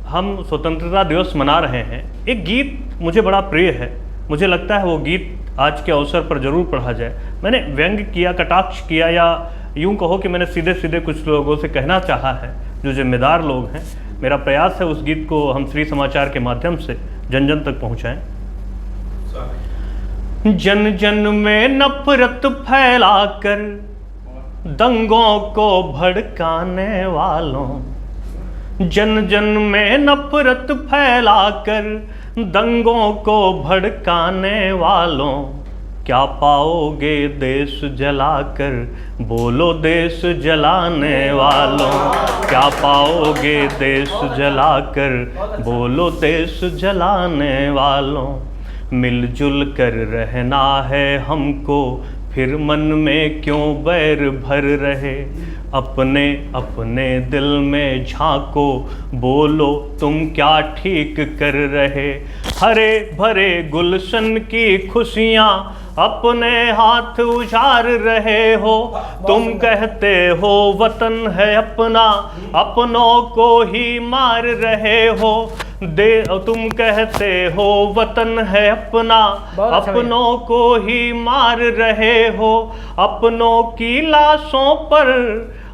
A: हम स्वतंत्रता दिवस मना रहे हैं। एक गीत मुझे बड़ा प्रिय है, मुझे लगता है वो गीत आज के अवसर पर जरूर पढ़ा जाए। मैंने व्यंग किया, कटाक्ष किया, या यूं कहो कि मैंने सीधे सीधे कुछ लोगों से कहना चाहा है जो जिम्मेदार लोग हैं। मेरा प्रयास है उस गीत को हम श्री समाचार के माध्यम से जन जन तक पहुंचाएं। जन जन में नफरत फैलाकर दंगों को भड़काने वालों, जन जन में नफरत फैलाकर दंगों को भड़काने वालों, क्या पाओगे देश जलाकर, बोलो देश जलाने वालों। क्या पाओगे देश जलाकर, बोलो देश जलाने वालों। मिलजुल कर रहना है हमको, फिर मन में क्यों बैर भर रहे। अपने अपने दिल में झांको, बोलो तुम क्या ठीक कर रहे। हरे भरे गुलशन की खुशियाँ अपने हाथ उजाड़ रहे हो। तुम कहते हो वतन है अपना, अपनों को ही मार रहे हो। तुम कहते हो वतन है अपना, अपनों को ही मार रहे हो। अपनों की लाशों पर,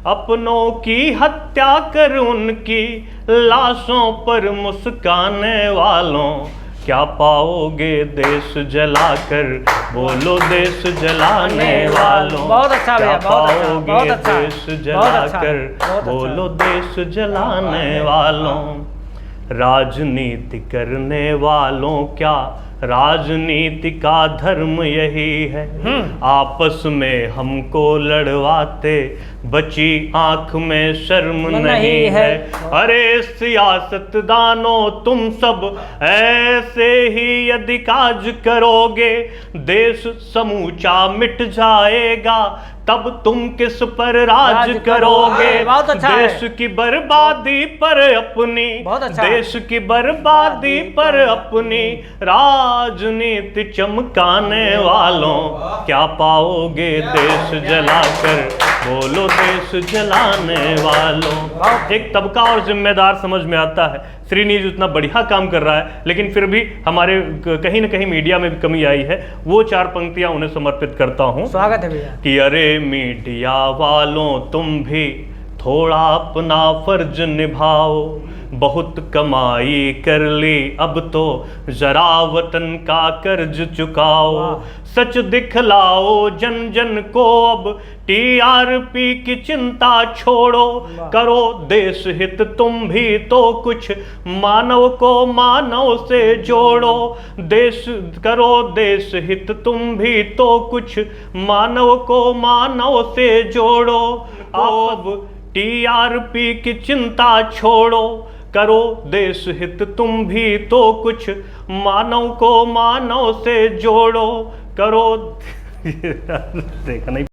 A: अपनों की हत्या कर उनकी लाशों पर मुस्काने वालों, क्या पाओगे देश जलाकर, बोलो देश जलाने वालों।
C: बहुत अच्छा भैया,
A: क्या
C: बहुत अच्छा,
A: पाओगे
C: बहुत अच्छा,
A: देश जलाकर, बोलो देश जलाने वालों। राजनीति करने वालों, क्या राजनीति का धर्म यही है। आपस में हमको लड़वाते, बची आंख में शर्म नहीं है। अरे सियासतदानों तुम सब ऐसे ही यदि काज करोगे, देश समूचा मिट जाएगा। तब तुम किस पर राज करोगे।
C: बहुत अच्छा
A: देश की बर्बादी पर अपनी,
C: बहुत अच्छा।
A: देश की बर्बादी पर अपनी राजनीति चमकाने वालों क्या पाओगे देश जलाकर, बोलो देश जलाने वालों। एक तबका और जिम्मेदार समझ में आता है। श्री न्यूज उतना बढ़िया काम कर रहा है, लेकिन फिर भी हमारे कहीं ना कहीं मीडिया में भी कमी आई है। वो 4 पंक्तियां उन्हें समर्पित करता हूं।
C: स्वागत है भैया।
A: कि अरे मीडिया वालों तुम भी थोड़ा अपना फर्ज निभाओ, बहुत कमाई कर ली अब तो जरा वतन का कर्ज चुकाओ, सच दिखलाओ जन जन को अब टीआरपी की चिंता छोड़ो, करो देश हित तुम भी तो कुछ मानव को मानव से जोड़ो, देश करो देश हित तुम भी तो कुछ मानव को मानव से जोड़ो, अब टीआरपी की चिंता छोड़ो, करो देश हित तुम भी तो कुछ मानव को मानव से जोड़ो, करो देखा नहीं।